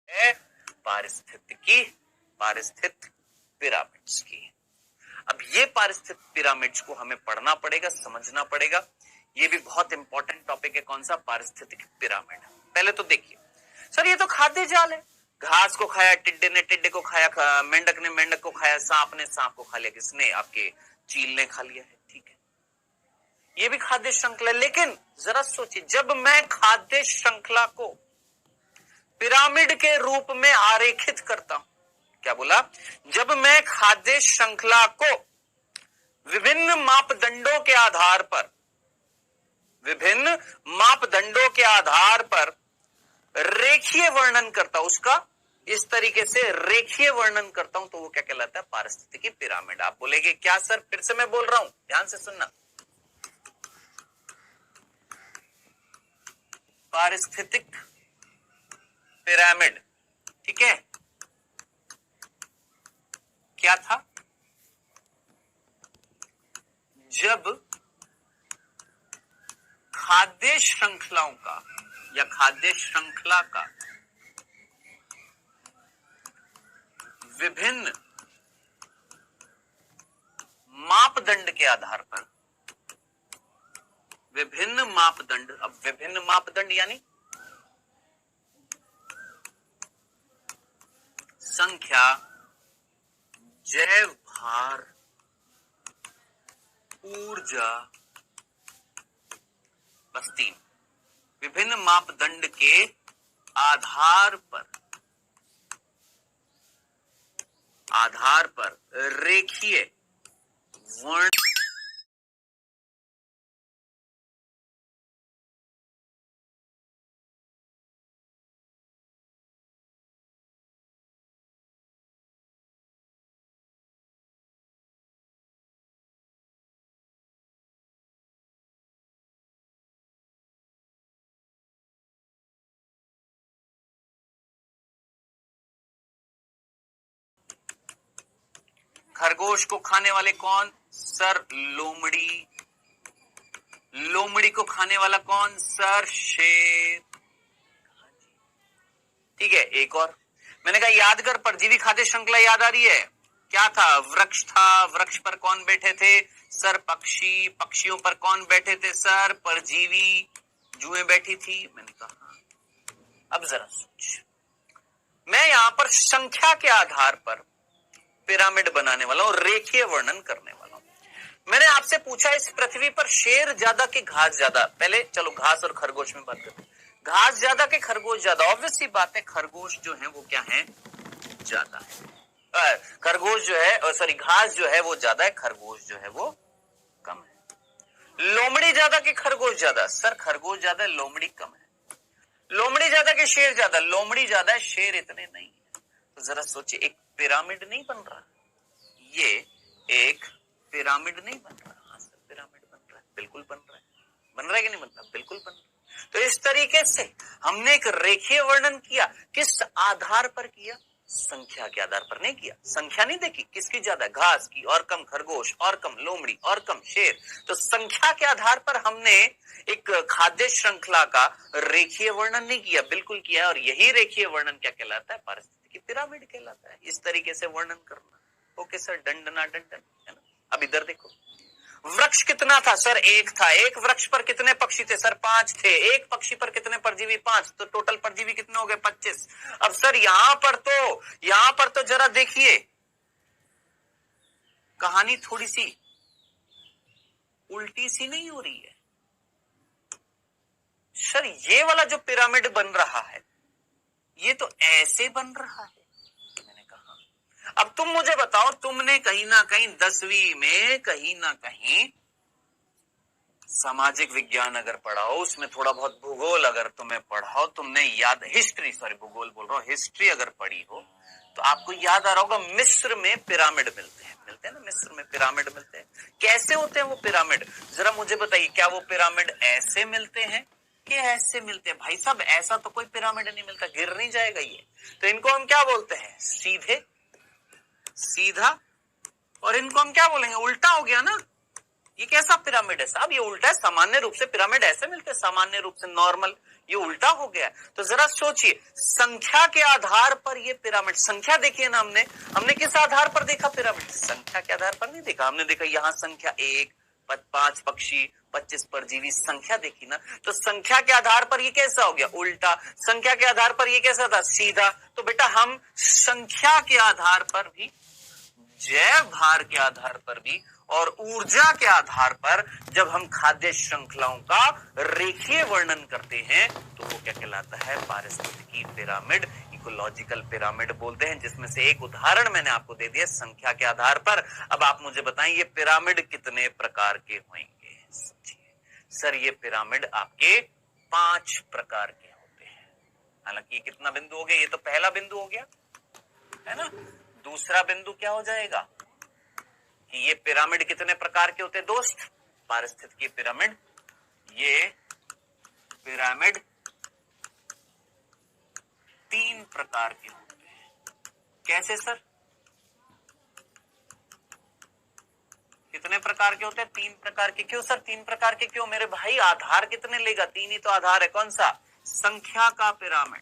है पारिस्थितिक पिरामिड्स की। अब ये पारिस्थितिक पिरामिड्स को हमें पढ़ना पड़ेगा, समझना पड़ेगा। ये भी बहुत इंपॉर्टेंट टॉपिक है। कौन सा? पारिस्थितिक पिरामिड। पहले तो देखिए सर, ये तो खाद्य जाल है। घास को खाया टिड्डे ने, टिड्डे को खाया मेंढक ने, मेंढक को खाया सांप ने, सांप को खा लिया किसने? आपके चील ने खा लिया है। ठीक है, ये भी खाद्य श्रृंखला। लेकिन जरा सोचिए, जब मैं खाद्य श्रृंखला को पिरामिड के रूप में आरेखित करता हूं, क्या बोला? जब मैं खाद्य श्रृंखला को विभिन्न मापदंडों के आधार पर, विभिन्न मापदंडों के आधार पर रेखीय वर्णन करता हूं, उसका इस तरीके से रेखीय वर्णन करता हूं, तो वो क्या कहलाता है? पारिस्थितिकी पिरामिड। आप बोलेंगे क्या सर? फिर से मैं बोल रहा हूं, ध्यान से सुनना। पारिस्थितिक पिरामिड, ठीक है, क्या था? जब खाद्य श्रृंखलाओं का या खाद्य श्रृंखला का विभिन्न मापदंड के आधार पर, विभिन्न मापदंड, अब विभिन्न मापदंड यानी संख्या, जैव भार, ऊर्जा, बस 3 विभिन्न मापदंड के आधार पर रेखीय वर्ण खरगोश को खाने वाले कौन? सर लोमड़ी। लोमड़ी को खाने वाला कौन? सर शेर। ठीक है, एक और मैंने कहा याद कर, परजीवी खाद्य श्रृंखला याद आ रही है? क्या था? वृक्ष था, वृक्ष पर कौन बैठे थे? सर पक्षी। पक्षियों पर कौन बैठे थे? सर परजीवी। जुएं बैठी थी। मैंने कहा अब जरा सोच, मैं यहां पर संख्या के आधार पर पिरामिड बनाने वाला हूं, रेखीय वर्णन करने वाला हूं। मैंने आपसे पूछा इस पृथ्वी पर शेर ज्यादा कि घास ज्यादा? पहले चलो घास और खरगोश में बात करते हैं। घास ज्यादा कि खरगोश ज्यादा? ऑब्वियस सी बात है, खरगोश जो है वो क्या है? ज्यादा है। खरगोश जो है, सॉरी, घास जो है वो ज्यादा है, खरगोश जो है वो कम है। लोमड़ी ज्यादा कि खरगोश ज्यादा? सर खरगोश ज्यादा है, लोमड़ी कम है। लोमड़ी ज्यादा कि शेर ज्यादा? लोमड़ी ज्यादा है, शेर इतने नहीं है। तो जरा सोचिए, एक पिरामिड नहीं बन रहा? ये एक पिरामिड नहीं बन रहा? हाँ सर पिरामिड बन रहा है, बिल्कुल बन रहा है। बन रहा है कि नहीं बन रहा? बिल्कुल बन रहा है। तो इस तरीके से हमने एक रेखीय वर्णन किया। किस आधार पर किया? संख्या के आधार पर नहीं किया। संख्या नहीं देखी किसकी ज्यादा, घास की और कम खरगोश और कम लोमड़ी और कम शेर। तो संख्या के आधार पर हमने एक खाद्य श्रृंखला का रेखीय वर्णन नहीं किया, बिल्कुल किया। और यही रेखीय वर्णन क्या कहलाता है? पारिस्थितिकी पिरामिड कहलाता है। इस तरीके से वर्णन करना। ओके सर, दंडना दंडन है ना। अब इधर देखो, वृक्ष कितना था? सर एक था। एक वृक्ष पर कितने पक्षी थे? सर 5 थे। एक पक्षी पर कितने परजीवी? 5। तो टोटल परजीवी कितने हो गए? 25। अब सर यहां पर तो जरा देखिए, कहानी थोड़ी सी उल्टी सी नहीं हो रही है? सर ये वाला जो पिरामिड बन रहा है, ये तो ऐसे बन रहा है। मैंने कहा अब तुम मुझे बताओ, तुमने कहीं ना कहीं 10वीं में कहीं ना कहीं सामाजिक विज्ञान अगर पढ़ाओ, उसमें थोड़ा बहुत भूगोल अगर तुम्हें पढ़ाओ, तुमने याद, हिस्ट्री, सॉरी भूगोल बोल रहा हूं, हिस्ट्री अगर पढ़ी हो तो आपको याद आ रहा होगा, मिस्र में पिरामिड मिलते हैं ना। मिस्र में पिरामिड मिलते हैं। कैसे होते हैं वो पिरामिड? जरा मुझे बताइए, क्या वो पिरामिड ऐसे मिलते हैं कि ऐसे मिलते हैं? भाई साहब ऐसा तो कोई पिरामिड नहीं मिलता, गिर नहीं जाएगा ये। तो इनको हम क्या बोलते हैं? सीधे, सीधा। और इनको हम क्या बोलेंगे? उल्टा हो गया ना। ये कैसा पिरामिड है साहब? ये उल्टा है। सामान्य रूप से पिरामिड ऐसे मिलते हैं, सामान्य रूप से नॉर्मल। ये उल्टा हो गया। तो जरा सोचिए, संख्या के आधार पर ये पिरामिड, संख्या देखिए ना, हमने किस आधार पर देखा पिरामिड? संख्या के आधार पर नहीं देखा। हमने देखा यहां संख्या 1, 5 पक्षी, 25 परजीवी, संख्या देखी ना। तो संख्या के आधार पर ये कैसा हो गया? उल्टा। संख्या के आधार पर ये कैसा था? सीधा। तो बेटा हम संख्या के आधार पर भी, जैव भार के आधार पर भी और ऊर्जा के आधार पर जब हम खाद्य श्रृंखलाओं का रेखीय वर्णन करते हैं तो वो क्या कहलाता है? पारिस्थितिकी पिरामिड, इकोलॉजिकल पिरामिड बोलते हैं, जिसमें से एक उदाहरण मैंने आपको दे दिया संख्या के आधार पर। अब आप मुझे बताएं ये पिरामिड कितने प्रकार के होंगे? सर ये पिरामिड आपके 5 प्रकार के होते हैं। हालांकि ये कितना बिंदु हो गया? ये तो पहला बिंदु हो गया है ना। दूसरा बिंदु क्या हो जाएगा कि ये पिरामिड कितने प्रकार के होते हैं दोस्त? पारिस्थितिकी पिरामिड, ये पिरामिड 3 प्रकार के होते हैं। कैसे सर? कितने प्रकार के होते हैं? 3 प्रकार के। क्यों सर 3 प्रकार के क्यों? मेरे भाई आधार कितने लेगा? 3 ही तो आधार है। कौन सा? संख्या का पिरामिड,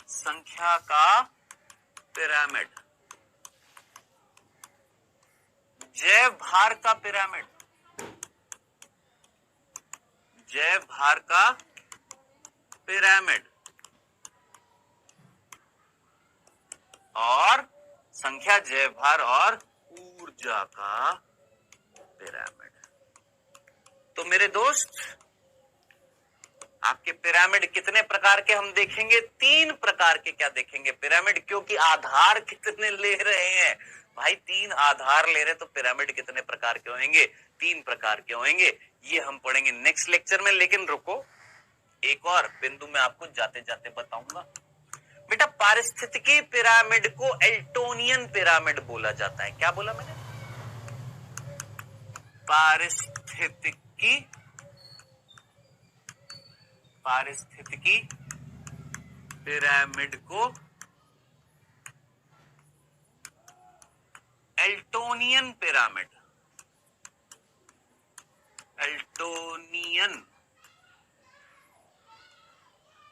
संख्या का पिरामिड, जैव भार का पिरामिड, जैव भार का पिरामिड, और संख्या, जैव भार और ऊर्जा का पिरामिड। तो मेरे दोस्त आपके पिरामिड कितने प्रकार के हम देखेंगे? 3 प्रकार के। क्या देखेंगे? पिरामिड। क्योंकि आधार कितने ले रहे हैं भाई? 3 आधार ले रहे, तो पिरामिड कितने प्रकार के होंगे? 3 प्रकार के होंगे। ये हम पढ़ेंगे नेक्स्ट लेक्चर में। लेकिन रुको, एक और बिंदु मैं आपको जाते जाते बताऊंगा। बेटा पारिस्थितिकी पिरामिड को एल्टोनियन पिरामिड बोला जाता है। क्या बोला मैंने? पारिस्थितिकी पिरामिड को एल्टोनियन पिरामिड, एल्टोनियन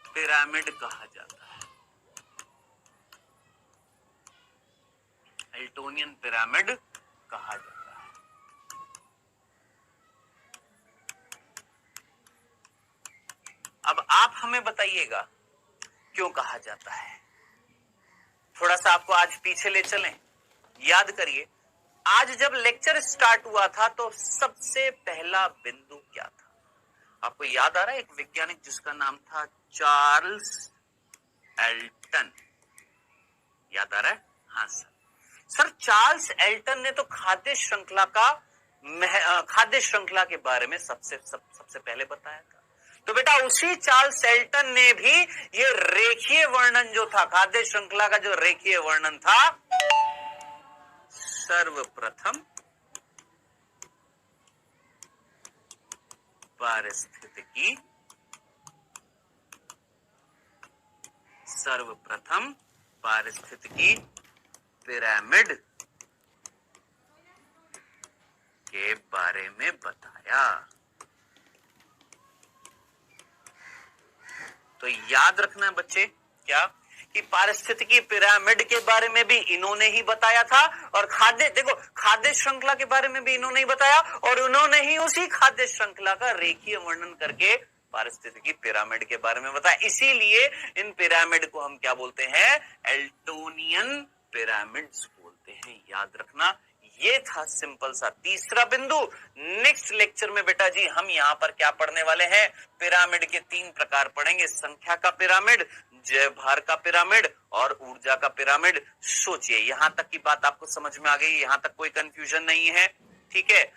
पिरामिड कहा जाता है। एल्टोनियन पिरामिड कहा जाता है। अब आप हमें बताइएगा क्यों कहा जाता है। थोड़ा सा आपको आज पीछे ले चलें। याद करिए, आज जब लेक्चर स्टार्ट हुआ था तो सबसे पहला बिंदु क्या था? आपको याद आ रहा है? एक वैज्ञानिक जिसका नाम था चार्ल्स एल्टन। याद आ रहा है? हाँ सर। सर चार्ल्स एल्टन ने तो खाद्य श्रृंखला के बारे में सबसे पहले बताया था। तो बेटा उसी चार्ल्स एल्टन ने भी ये रेखीय वर्णन जो था, खाद्य श्रृंखला का जो रेखीय वर्णन था, सर्वप्रथम पारिस्थितिकी पिरामिड के बारे में बताया। तो याद रखना बच्चे क्या कि पारिस्थितिकी पिरामिड के बारे में भी इन्होंने ही बताया था, और खाद्य श्रृंखला के बारे में भी इन्होंने ही बताया, और उन्होंने ही उसी खाद्य श्रृंखला का रेखीय वर्णन करके पारिस्थितिकी पिरामिड के बारे में बताया। इसीलिए इन पिरामिड को हम क्या बोलते हैं? एल्टोनियन पिरामिड्स बोलते हैं। याद रखना, ये था सिंपल सा तीसरा बिंदु। नेक्स्ट लेक्चर में बेटा जी हम यहां पर क्या पढ़ने वाले हैं? पिरामिड के 3 प्रकार पढ़ेंगे, संख्या का पिरामिड, जैव भार का पिरामिड और ऊर्जा का पिरामिड। सोचिए यहां तक की बात आपको समझ में आ गई? यहां तक कोई कंफ्यूजन नहीं है? ठीक है।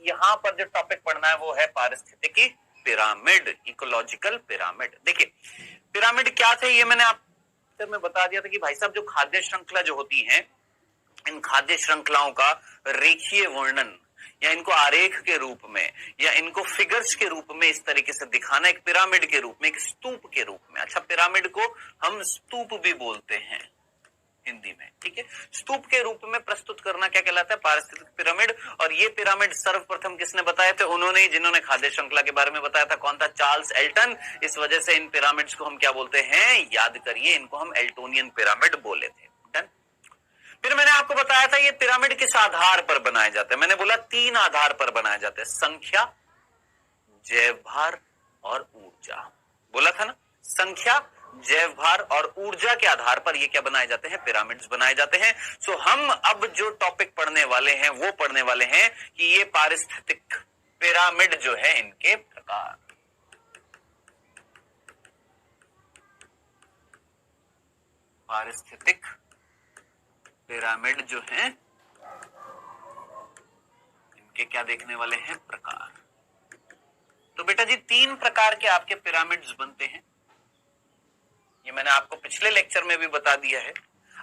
यहां पर जो टॉपिक पढ़ना है वो है पारिस्थितिकी पिरामिड, इकोलॉजिकल पिरामिड। देखिए पिरामिड क्या थे ये मैंने आपको में बता दिया था कि भाई साहब जो खाद्य श्रृंखला जो होती है, इन खाद्य श्रृंखलाओं का रेखीय वर्णन या इनको आरेख के रूप में या इनको फिगर्स के रूप में इस तरीके से दिखाना, एक पिरामिड के रूप में, एक स्तूप के रूप में। अच्छा पिरामिड को हम स्तूप भी बोलते हैं। हिंदी में, ठीक है। स्तूप के रूप में प्रस्तुत करना क्या कहलाता है? पारिस्थितिक पिरामिड। और ये पिरामिड सर्वप्रथम किसने बताए थे? उन्होंने, जिन्होंने खाद्य श्रृंखला के बारे में बताया था। कौन था? Charles Elton. इस वजह से इन पिरामिड्स को हम क्या बोलते हैं? याद करिए, इनको हम एल्टोनियन पिरामिड बोले थे। डन। फिर मैंने आपको बताया था ये पिरामिड किस आधार पर बनाए जाते हैं। मैंने बोला 3 आधार पर बनाए जाते हैं, संख्या, जैव भार और ऊर्जा। बोला था ना, संख्या, जैव भार और ऊर्जा के आधार पर ये क्या बनाए जाते हैं? पिरामिड्स बनाए जाते हैं। सो हम अब जो टॉपिक पढ़ने वाले हैं वो पढ़ने वाले हैं कि ये पारिस्थितिक पिरामिड जो है, इनके प्रकार। पारिस्थितिक पिरामिड जो है, इनके क्या देखने वाले हैं? प्रकार। तो बेटा जी 3 प्रकार के आपके पिरामिड्स बनते हैं। ये मैंने आपको पिछले लेक्चर में भी बता दिया है।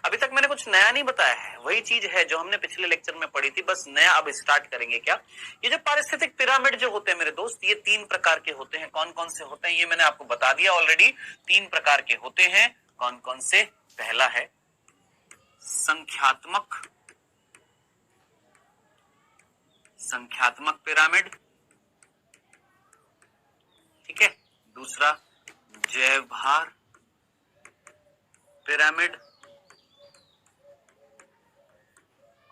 अभी तक मैंने कुछ नया नहीं बताया है, वही चीज है जो हमने पिछले लेक्चर में पढ़ी थी, बस नया अब स्टार्ट करेंगे। क्या? ये जो पारिस्थितिक पिरामिड जो होते हैं मेरे दोस्त, ये 3 प्रकार के होते हैं। कौन कौन से होते हैं ये मैंने आपको बता दिया ऑलरेडी। 3 प्रकार के होते हैं। कौन कौन से? पहला है संख्यात्मक पिरामिड, ठीक है। दूसरा जैव भार पिरामिड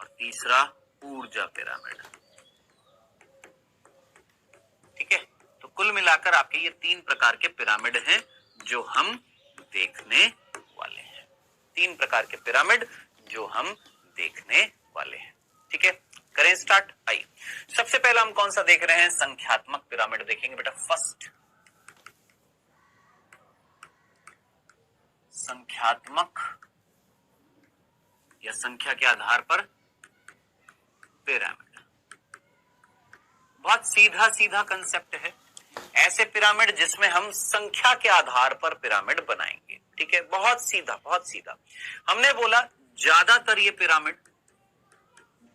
और तीसरा ऊर्जा पिरामिड, ठीक है। तो कुल मिलाकर आपके ये 3 प्रकार के पिरामिड हैं जो हम देखने वाले हैं। 3 प्रकार के पिरामिड जो हम देखने वाले हैं, ठीक है। करें स्टार्ट। आइए, सबसे पहला हम कौन सा देख रहे हैं? संख्यात्मक पिरामिड देखेंगे बेटा। फर्स्ट, संख्यात्मक या संख्या के आधार पर पिरामिड। बहुत सीधा सीधा कंसेप्ट है। ऐसे पिरामिड जिसमें हम संख्या के आधार पर पिरामिड बनाएंगे, ठीक है। बहुत सीधा, बहुत सीधा। हमने बोला ज्यादातर ये पिरामिड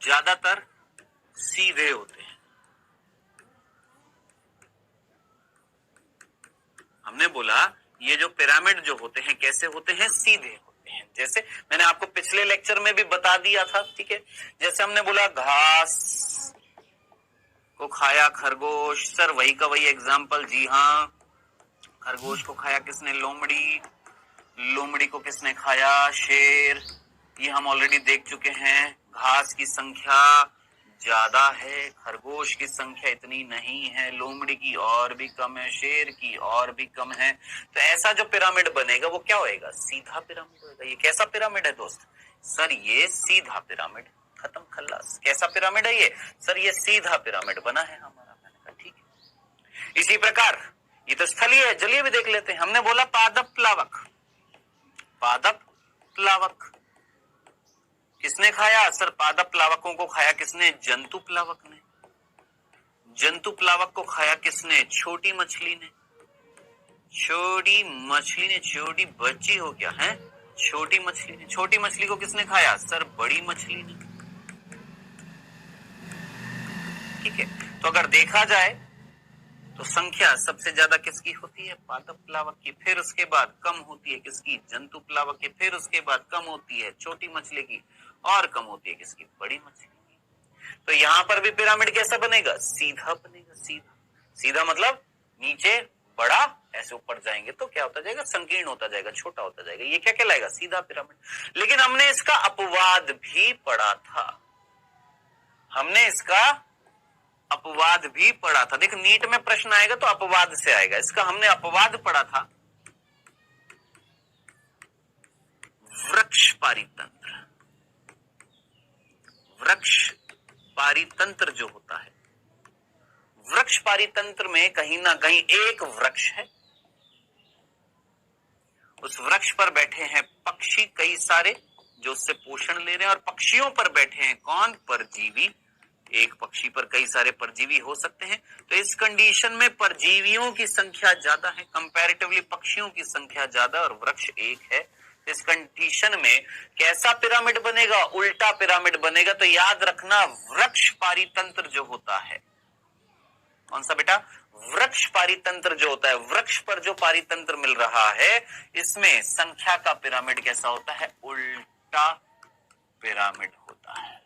ज्यादातर सीधे होते हैं। हमने बोला ये जो पिरामिड जो होते हैं कैसे होते हैं? सीधे होते हैं। जैसे मैंने आपको पिछले लेक्चर में भी बता दिया था, ठीक है। जैसे हमने बोला घास को खाया खरगोश। सर वही का वही एग्जाम्पल। जी हाँ, खरगोश को खाया किसने? लोमड़ी। लोमड़ी को किसने खाया? शेर। ये हम ऑलरेडी देख चुके हैं। घास की संख्या ज्यादा है, खरगोश की संख्या इतनी नहीं है, लोमड़ी की और भी कम है, शेर की और भी कम है। तो ऐसा जो पिरामिड बनेगा वो क्या होएगा? सीधा पिरामिड होएगा। ये कैसा पिरामिड है दोस्त? सर ये सीधा पिरामिड। खत्म, खल्लास। कैसा पिरामिड है ये? सर ये सीधा पिरामिड बना है हमारा। मैंने कहा ठीक है। इसी प्रकार ये तो स्थलीय है, जलीय भी देख लेते हैं। हमने बोला पादप प्लावक। पादप प्लावक किसने खाया? सर पादप प्लावकों को खाया किसने? जंतु प्लावक ने। जंतु प्लावक को खाया किसने? छोटी मछली ने। छोटी मछली ने, छोटी बच्ची हो क्या है? छोटी मछली ने। छोटी मछली को किसने खाया? सर बड़ी मछली ने, ठीक है। तो अगर देखा जाए तो संख्या सबसे ज्यादा किसकी होती है? पादप प्लावक की। फिर उसके बाद कम होती है किसकी? जंतु प्लावक की। फिर उसके बाद कम होती है छोटी मछली की और कम होती है किसकी? बड़ी मछली की। तो यहां पर भी पिरामिड कैसा बनेगा? सीधा बनेगा। सीधा, सीधा मतलब नीचे बड़ा, ऐसे ऊपर जाएंगे तो क्या होता जाएगा? संकीर्ण होता जाएगा, छोटा होता जाएगा। ये क्या कहलाएगा? सीधा पिरामिड। लेकिन हमने इसका अपवाद भी पढ़ा था। हमने इसका अपवाद भी पढ़ा था। देख नीट में प्रश्न आएगा तो अपवाद से आएगा। इसका हमने अपवाद पढ़ा था। वृक्ष पारितंत्र। वृक्ष पारितंत्र जो होता है, वृक्ष पारितंत्र में कहीं ना कहीं एक वृक्ष है, उस वृक्ष पर बैठे हैं पक्षी कई सारे जो उससे पोषण ले रहे हैं, और पक्षियों पर बैठे हैं कौन? परजीवी। एक पक्षी पर कई सारे परजीवी हो सकते हैं। तो इस कंडीशन में परजीवियों की संख्या ज्यादा है, कंपैरेटिवली पक्षियों की संख्या ज्यादा, और वृक्ष एक है। इस कंडीशन में कैसा पिरामिड बनेगा? उल्टा पिरामिड बनेगा। तो याद रखना वृक्ष पारितंत्र जो होता है, कौन सा बेटा? वृक्ष पारितंत्र जो होता है, वृक्ष पर जो पारितंत्र मिल रहा है, इसमें संख्या का पिरामिड कैसा होता है? उल्टा उल्टा पिरामिड होता है।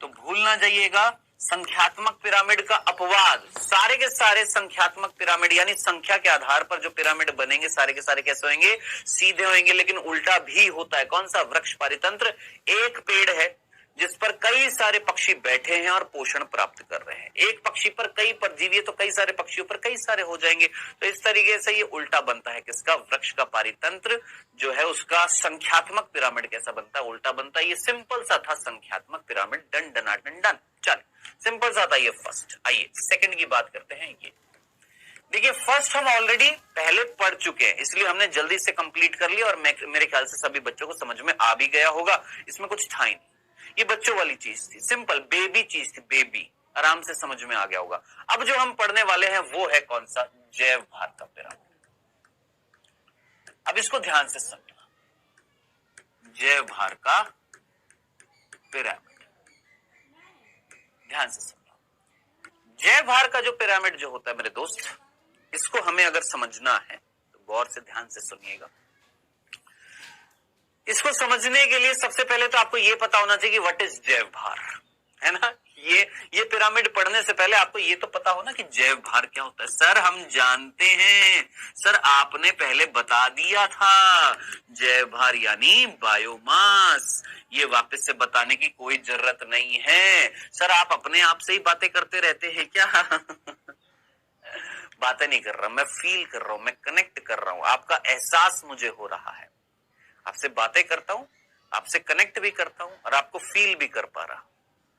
तो भूल ना जाइएगा, संख्यात्मक पिरामिड का अपवाद, सारे के सारे संख्यात्मक पिरामिड यानी संख्या के आधार पर जो पिरामिड बनेंगे सारे के सारे कैसे होंगे, सीधे होंगे। लेकिन उल्टा भी होता है। कौन सा? वृक्ष पारितंत्र। एक पेड़ है जिस पर कई सारे पक्षी बैठे हैं और पोषण प्राप्त कर रहे हैं। एक पक्षी पर कई परजीवी है तो कई सारे पक्षियों पर कई सारे हो जाएंगे। तो इस तरीके से ये उल्टा बनता है। किसका? वृक्ष का पारितंत्र जो है उसका संख्यात्मक पिरामिड कैसा बनता है? उल्टा बनता है। ये सिंपल सा था संख्यात्मक पिरामिड। डन डना डन डन। चल सिंपल सा था ये फर्स्ट। आइए सेकंड की बात करते हैं। ये देखिए, फर्स्ट हम ऑलरेडी पहले पढ़ चुके हैं, इसलिए हमने जल्दी से कंप्लीट कर लिया और मेरे ख्याल से सभी बच्चों को समझ में आ भी गया होगा। इसमें कुछ था ही नहीं, ये बच्चों वाली चीज थी, सिंपल बेबी चीज थी, बेबी, आराम से समझ में आ गया होगा। अब जो हम पढ़ने वाले हैं वो है कौन सा? जैव भार का पिरामिड। अब इसको ध्यान से समझना, जैव भार का पिरामिड, ध्यान से समझना। जैव भार का जो पिरामिड जो होता है मेरे दोस्त, इसको हमें अगर समझना है तो गौर से ध्यान से सुनिएगा। इसको समझने के लिए सबसे पहले तो आपको यह पता होना चाहिए कि व्हाट इज जैव भार, है ना। ये पिरामिड पढ़ने से पहले आपको ये तो पता हो ना कि जैव भार क्या होता है। सर हम जानते हैं, सर आपने पहले बता दिया था। जैव भार यानी बायोमास। ये वापस से बताने की कोई जरूरत नहीं है। सर आप अपने आप से ही बातें करते रहते हैं क्या? बातें नहीं कर रहा, मैं फील कर रहा हूं, मैं कनेक्ट कर रहा हूं। आपका एहसास मुझे हो रहा है। आपसे बातें करता हूं, आपसे कनेक्ट भी करता हूं और आपको फील भी कर पा रहा हूं।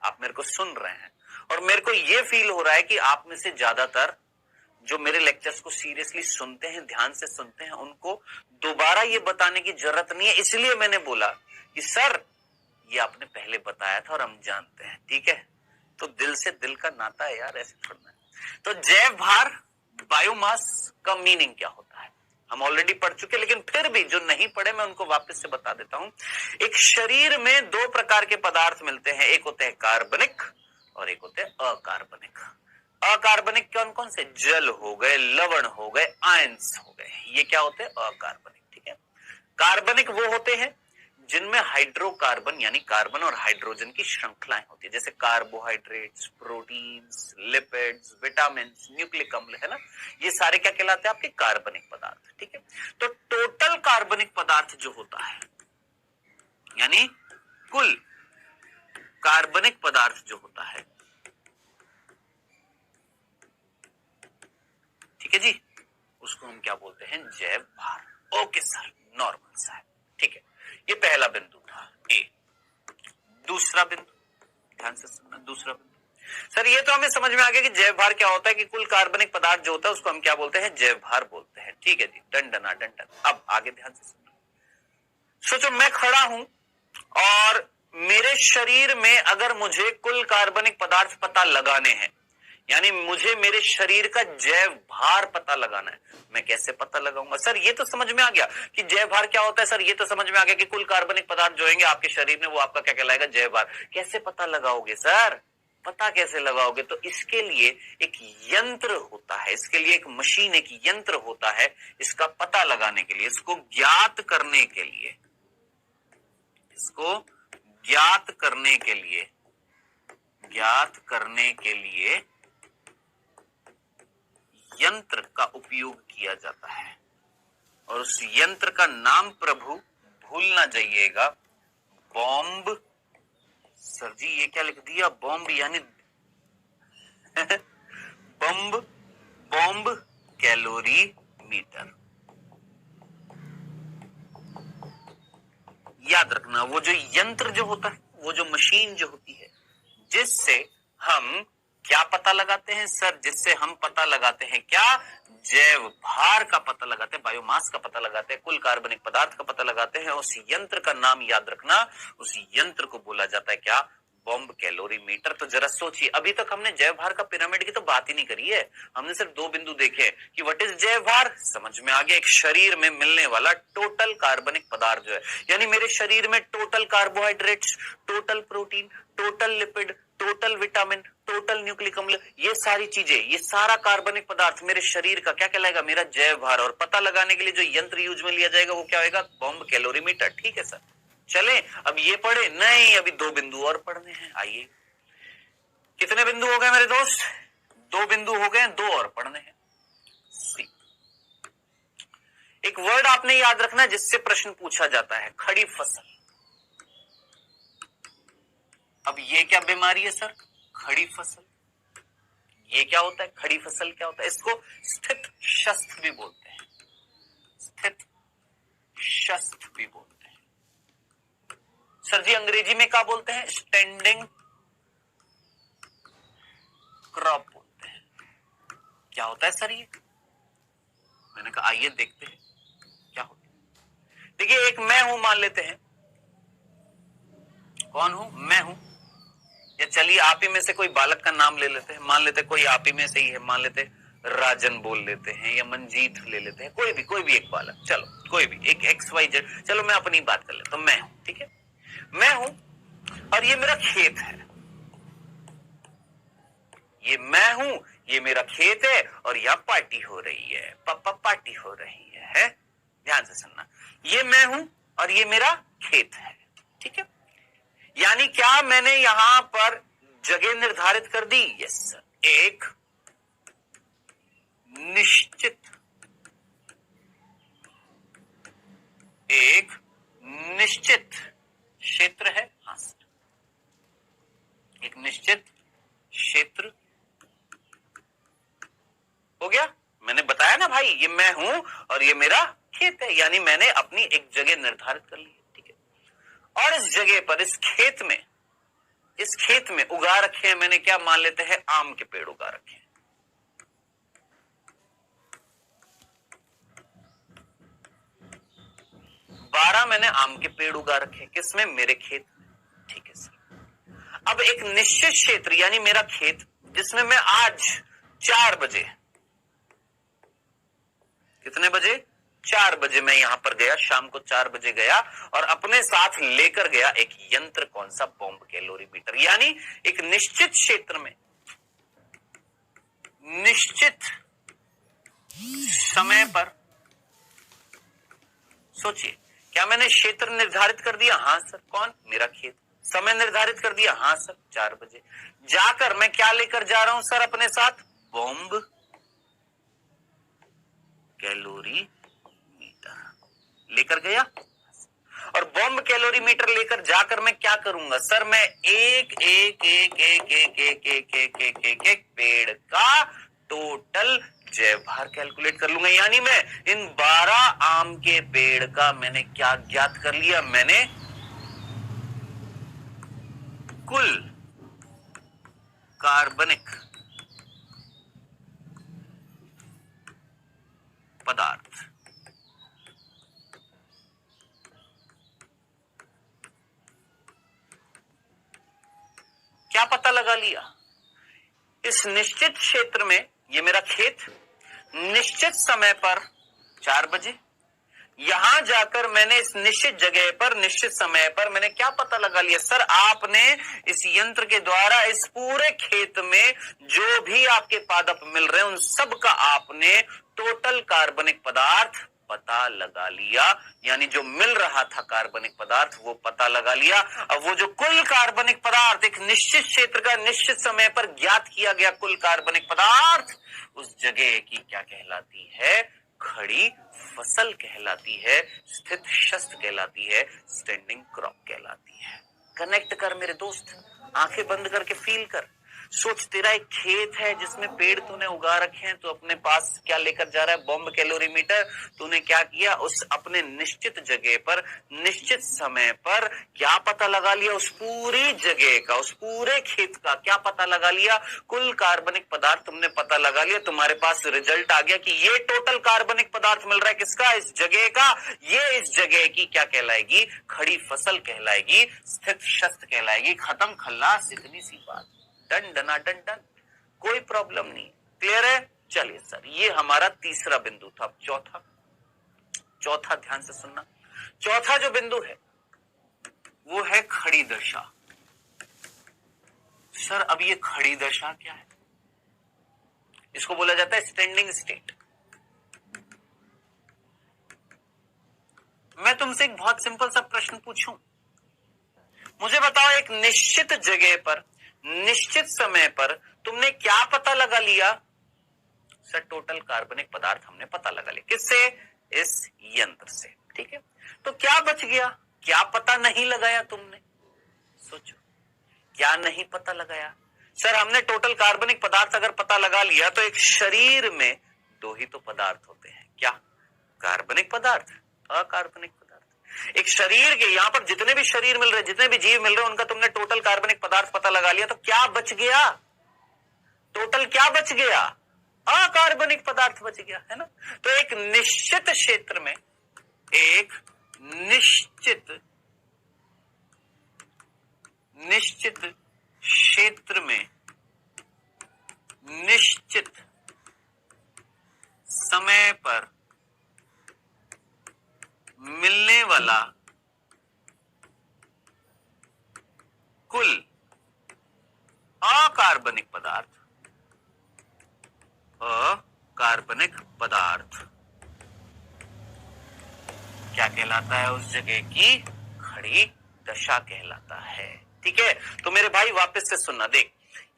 आप मेरे को सुन रहे हैं और मेरे को यह फील हो रहा है कि आप में से ज्यादातर जो मेरे लेक्चर्स को सीरियसली सुनते हैं, ध्यान से सुनते हैं, उनको दोबारा ये बताने की जरूरत नहीं है। इसलिए मैंने बोला कि सर ये आपने पहले बताया था और हम जानते हैं, ठीक है। तो दिल से दिल का नाता है यार, ऐसे छोड़ना है। तो जैव भार, बायोमास का मीनिंग क्या होता है हम ऑलरेडी पढ़ चुके, लेकिन फिर भी जो नहीं पढ़े मैं उनको वापस से बता देता हूं। एक शरीर में दो प्रकार के पदार्थ मिलते हैं, एक होते हैं कार्बनिक और एक होते हैं अकार्बनिक। अकार्बनिक कौन कौन से? जल हो गए, लवण हो गए, आयंस हो गए, ये क्या होते हैं? अकार्बनिक, ठीक है। कार्बनिक वो होते हैं जिनमें हाइड्रोकार्बन यानी कार्बन और हाइड्रोजन की श्रृंखलाएं होती है, जैसे carbohydrates, proteins, lipids, vitamin, nucleic अम्ल, है ना। ये सारे क्या कहलाते हैं? आपके कार्बनिक पदार्थ, ठीक है। तो टोटल कार्बनिक पदार्थ जो होता है यानी कुल कार्बनिक पदार्थ जो होता है, ठीक है जी, उसको हम क्या बोलते हैं? जैव भार। ओके सर, नॉर्मल सा है, ठीक है। ये पहला बिंदु था ए। दूसरा बिंदु, ध्यान से सुनना। दूसरा बिंदु, सर ये तो हमें समझ में आ गया कि जैव भार क्या होता है, कि कुल कार्बनिक पदार्थ जो होता है उसको हम क्या बोलते हैं? जैव भार बोलते हैं, ठीक है जी। डन डना डन डन। अब आगे ध्यान से सुनना। सोचो मैं खड़ा हूं और मेरे शरीर में अगर मुझे कुल कार्बनिक पदार्थ पता लगाने हैं, यानी मुझे मेरे शरीर का जैव भार पता लगाना है, मैं कैसे पता लगाऊंगा? सर ये तो समझ में आ गया कि जैव भार क्या होता है। सर ये तो समझ में आ गया कि कुल कार्बनिक पदार्थ जो होंगे आपके शरीर में वो आपका क्या कहलाएगा? जैव भार। कैसे पता लगाओगे सर? पता कैसे लगाओगे? तो इसके लिए एक यंत्र होता है, इसके लिए एक मशीन, एक यंत्र होता है इसका पता लगाने के लिए, इसको ज्ञात करने के लिए, इसको ज्ञात करने के लिए, ज्ञात करने के लिए यंत्र का उपयोग किया जाता है। और उस यंत्र का नाम प्रभु भूल ना जाइएगा, बॉम्ब। सर जी ये क्या लिख दिया? बॉम्ब यानी बम्ब, बॉम्ब कैलोरी मीटर। याद रखना, वो जो यंत्र जो होता है, वो जो मशीन जो होती है, जिससे हम क्या पता लगाते हैं सर? जिससे हम पता लगाते हैं क्या? जैव भार का पता लगाते हैं, बायोमास का पता लगाते हैं, कुल कार्बनिक पदार्थ का पता लगाते हैं। उस यंत्र का नाम याद रखना, उस यंत्र को बोला जाता है क्या? Bomb calorimeter. तो जरा सोचिए, अभी तक हमने जैव भार का पिरामिड की तो बात ही नहीं करी है, हमने सिर्फ 2 बिंदु देखे कि व्हाट इज जैव भार, समझ में आ गया, एक शरीर में मिलने वाला टोटल कार्बनिक पदार्थ जो है, यानी मेरे शरीर में total carbohydrates, total protein, total lipid, total vitamin, total nucleic अम्ल, ये सारी चीजें, ये सारा कार्बनिक पदार्थ मेरे शरीर का क्या कहलाएगा, मेरा जैव भार। और पता लगाने के लिए जो यंत्र यूज में लिया जाएगा वो क्या होगा, बॉम्ब कैलोरी मीटर। ठीक है सर, चले अब ये पढ़े नहीं, अभी 2 बिंदु और पढ़ने हैं। आइए, कितने बिंदु हो गए मेरे दोस्त, 2 बिंदु हो गए, 2 और पढ़ने हैं। सी, एक वर्ड आपने याद रखना है जिससे प्रश्न पूछा जाता है, खड़ी फसल। अब ये क्या बीमारी है सर, खड़ी फसल, ये क्या होता है, खड़ी फसल क्या होता है, इसको स्थित शस्त्र भी बोलते हैं, स्थित शस्त्र भी बोलते हैं। सर जी अंग्रेजी में क्या बोलते हैं, स्टैंडिंग क्रॉप बोलते हैं। क्या होता है सर ये, मैंने कहा आइए देखते हैं क्या होता है। देखिए, एक मैं हूं मान लेते हैं, कौन हूं, मैं हूं, या चलिए आप ही में से कोई बालक का नाम ले लेते हैं, मान लेते कोई आप ही में से ही है, मान लेते राजन बोल लेते हैं, या मंजीत ले लेते हैं, कोई भी एक बालक, चलो कोई भी एक XYZ, चलो मैं अपनी बात कर लेता हूं, मैं हूं, ठीक है, मैं हूं और ये मेरा खेत है, ये मैं हूं, ये मेरा खेत है और यहां पार्टी हो रही है, पापा पार्टी हो रही है, ध्यान से सुनना, ये मैं हूं और ये मेरा खेत है, ठीक है। यानी क्या मैंने यहां पर जगह निर्धारित कर दी, यस सर, एक निश्चित क्षेत्र है, हाँ सर, एक निश्चित क्षेत्र हो गया। मैंने बताया ना भाई, ये मैं हूं और ये मेरा खेत है, यानी मैंने अपनी एक जगह निर्धारित कर ली है, ठीक है। और इस जगह पर, इस खेत में उगा रखे हैं मैंने, क्या मान लेते हैं, आम के पेड़ उगा रखे हैं, 12 मैंने आम के पेड़ उगा रखे, किसमें, मेरे खेत, ठीक है सर। अब एक निश्चित क्षेत्र यानी मेरा खेत, जिसमें मैं आज 4 बजे, कितने बजे, 4 बजे मैं यहां पर गया, शाम को 4 बजे गया और अपने साथ लेकर गया एक यंत्र, कौन सा, बॉम्ब कैलोरी मीटर। यानी एक निश्चित क्षेत्र में निश्चित समय पर, सोचिए, क्या मैंने क्षेत्र निर्धारित कर दिया, हाँ सर, कौन, मेरा खेत, समय निर्धारित कर दिया, हाँ सर, 4 बजे जाकर मैं क्या लेकर जा रहा हूं सर अपने साथ, बॉम्ब कैलोरी मीटर लेकर गया। और बॉम्ब कैलोरी मीटर लेकर जाकर मैं क्या करूंगा सर, मैं एक पेड़ का टोटल जैव भार कैलकुलेट कर लूंगा। यानी मैं इन 12 आम के पेड़ का मैंने क्या ज्ञात कर लिया, मैंने कुल कार्बनिक पदार्थ क्या पता लगा लिया। इस निश्चित क्षेत्र में, ये मेरा खेत, निश्चित समय पर 4 बजे, यहां जाकर मैंने इस निश्चित जगह पर निश्चित समय पर मैंने क्या पता लगा लिया सर, आपने इस यंत्र के द्वारा इस पूरे खेत में जो भी आपके पादप मिल रहे हैं उन सब का आपने टोटल कार्बनिक पदार्थ पता लगा लिया। यानी जो मिल रहा था कार्बनिक पदार्थ वो पता लगा लिया। अब वो जो कुल कार्बनिक पदार्थ, एक निश्चित क्षेत्र का निश्चित समय पर ज्ञात किया गया कुल कार्बनिक पदार्थ, उस जगह की क्या कहलाती है, खड़ी फसल कहलाती है, स्थित शस्त्र कहलाती है, स्टैंडिंग क्रॉप कहलाती है। कनेक्ट कर मेरे दोस्त, आंखें बंद करके फील कर। सोच, तेरा एक खेत है जिसमें पेड़ तूने उगा रखे हैं, तो अपने पास क्या लेकर जा रहा है? Bomb calorimeter. तूने क्या किया? उस अपने निश्चित जगह पर निश्चित समय पर क्या पता लगा लिया? उस पूरी जगह का, उस पूरे खेत का क्या पता लगा लिया? कुल कार्बनिक पदार्थ तुमने पता लगा लिया। तुम्हारे पास रिजल्ट आ गया कि ये टोटल कार्बनिक पदार्थ मिल रहा है किसका? इस जगह का। ये इस जगह की क्या कहलाएगी? खड़ी फसल कहलाएगी, स्थित शस्त्र कहलाएगी। खत्म, खल्लास, इतनी सी बात। डन डना डन डन, कोई प्रॉब्लम नहीं। क्लियर है? चलिए सर, ये हमारा तीसरा बिंदु था। चौथा ध्यान से सुनना। चौथा जो बिंदु है वो है खड़ी दशा। सर अब ये खड़ी दशा क्या है? इसको बोला जाता है स्टैंडिंग स्टेट। मैं तुमसे एक बहुत सिंपल सा प्रश्न पूछूं, मुझे बताओ, एक निश्चित जगह पर निश्चित समय पर तुमने क्या पता लगा लिया? सर टोटल कार्बनिक पदार्थ हमने पता लगा लिया। किससे? इस यंत्र से। ठीक है, तो क्या बच गया? क्या पता नहीं लगाया तुमने? सोचो, क्या नहीं पता लगाया? सर हमने टोटल कार्बनिक पदार्थ अगर पता लगा लिया तो एक शरीर में दो ही तो पदार्थ होते हैं। क्या? कार्बनिक पदार्थ, अकार्बनिक पदार्थ। एक शरीर के, यहां पर जितने भी शरीर मिल रहे, जितने भी जीव मिल रहे, उनका तुमने टोटल कार्बनिक पदार्थ पता लगा लिया, तो क्या बच गया? टोटल क्या बच गया? अकार्बनिक पदार्थ बच गया, है ना? तो एक निश्चित क्षेत्र में, एक निश्चित क्षेत्र में निश्चित समय पर मिलने वाला कुल अकार्बनिक पदार्थ क्या कहलाता है? उस जगह की खड़ी दशा कहलाता है। ठीक है, तो मेरे भाई वापस से सुनना। देख,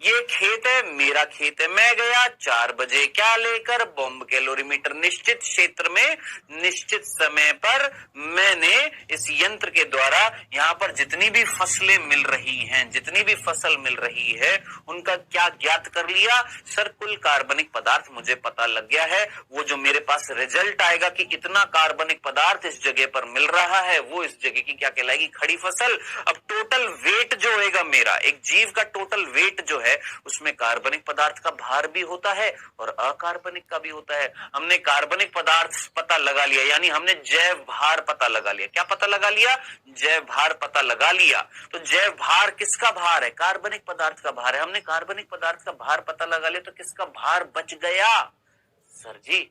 ये खेत है, मेरा खेत है। मैं गया 4 बजे, क्या लेकर? Bomb calorimeter. निश्चित क्षेत्र में निश्चित समय पर मैंने इस यंत्र के द्वारा यहां पर जितनी भी फसलें मिल रही हैं, जितनी भी फसल मिल रही है, उनका क्या ज्ञात कर लिया? सर कुल कार्बनिक पदार्थ मुझे पता लग गया है। वो जो मेरे पास रिजल्ट आएगा कि इतना कार्बनिक पदार्थ इस जगह पर मिल रहा है, वो इस जगह की क्या कहलाएगी? खड़ी फसल। अब टोटल वेट जो होगा मेरा, एक जीव का टोटल वेट जो है, उसमें कार्बनिक पदार्थ का भार भी होता है और अकार्बनिक का भी होता है। हमने कार्बनिक पदार्थ पता लगा लिया, यानी हमने जैव भार पता लगा लिया। क्या पता लगा लिया? जैव भार पता लगा लिया। तो जैव भार किसका भार है? कार्बनिक पदार्थ का भार है। हमने कार्बनिक पदार्थ का भार पता लगा लिया, तो किसका भार बच गया? सर जी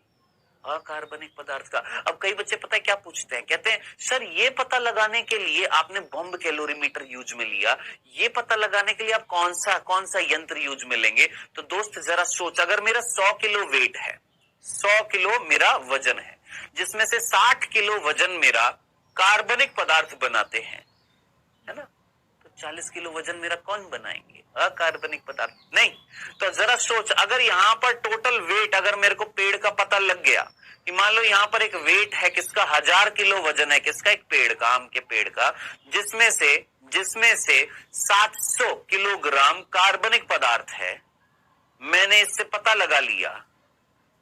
अकार्बनिक पदार्थ का। अब कई बच्चे पता है क्या पूछते हैं? कहते हैं सर ये पता लगाने के लिए आपने बॉम्ब कैलोरीमीटर यूज में लिया, ये पता लगाने के लिए आप कौन सा यंत्र यूज में लेंगे? तो दोस्त जरा सोच, अगर मेरा 100 किलो वेट है, 100 किलो मेरा वजन है, जिसमें से 60 किलो वजन मेरा कार्बनिक पदार्थ बनाते हैं, है ना, तो 40 किलो वजन मेरा कौन बनाएंगे? अकार्बनिक पदार्थ नहीं। तो जरा सोच, अगर यहां पर टोटल वेट, अगर मेरे को पेड़ का पता लग गया कि मान लो यहां पर एक वेट है किसका? 1000 किलो वजन है किसका? एक पेड़ का, आम के पेड़ का, जिसमें से 700 किलोग्राम कार्बनिक पदार्थ है। मैंने इससे पता लगा लिया,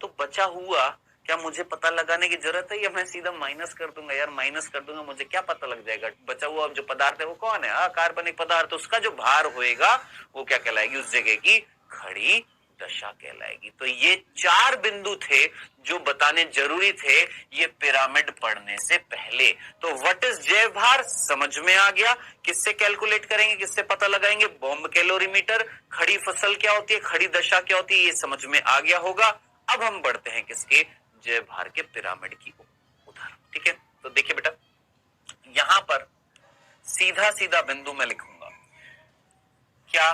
तो बचा हुआ क्या मुझे पता लगाने की जरूरत है, या मैं सीधा माइनस कर दूंगा? यार माइनस कर दूंगा, मुझे क्या पता लग जाएगा? बचा हुआ जो पदार्थ है वो कौन है? अकार्बनिक पदार्थ। उसका जो भार होएगा वो क्या कहलाएगी? उस जगह की खड़ी दशा कहलाएगी। तो ये 4 बिंदु थे जो बताने जरूरी थे ये पिरामिड पढ़ने से पहले। तो व्हाट इज जैव भार समझ में आ गया। किससे कैलकुलेट करेंगे, किससे पता लगाएंगे? Bomb calorimeter. खड़ी फसल क्या होती है, खड़ी दशा क्या होती है, ये समझ में आ गया होगा। अब हम बढ़ते हैं किसके? जैव भार के पिरामिड की उदाहरण। ठीक है, तो देखिए बेटा, यहां पर सीधा सीधा बिंदु में लिखूंगा, क्या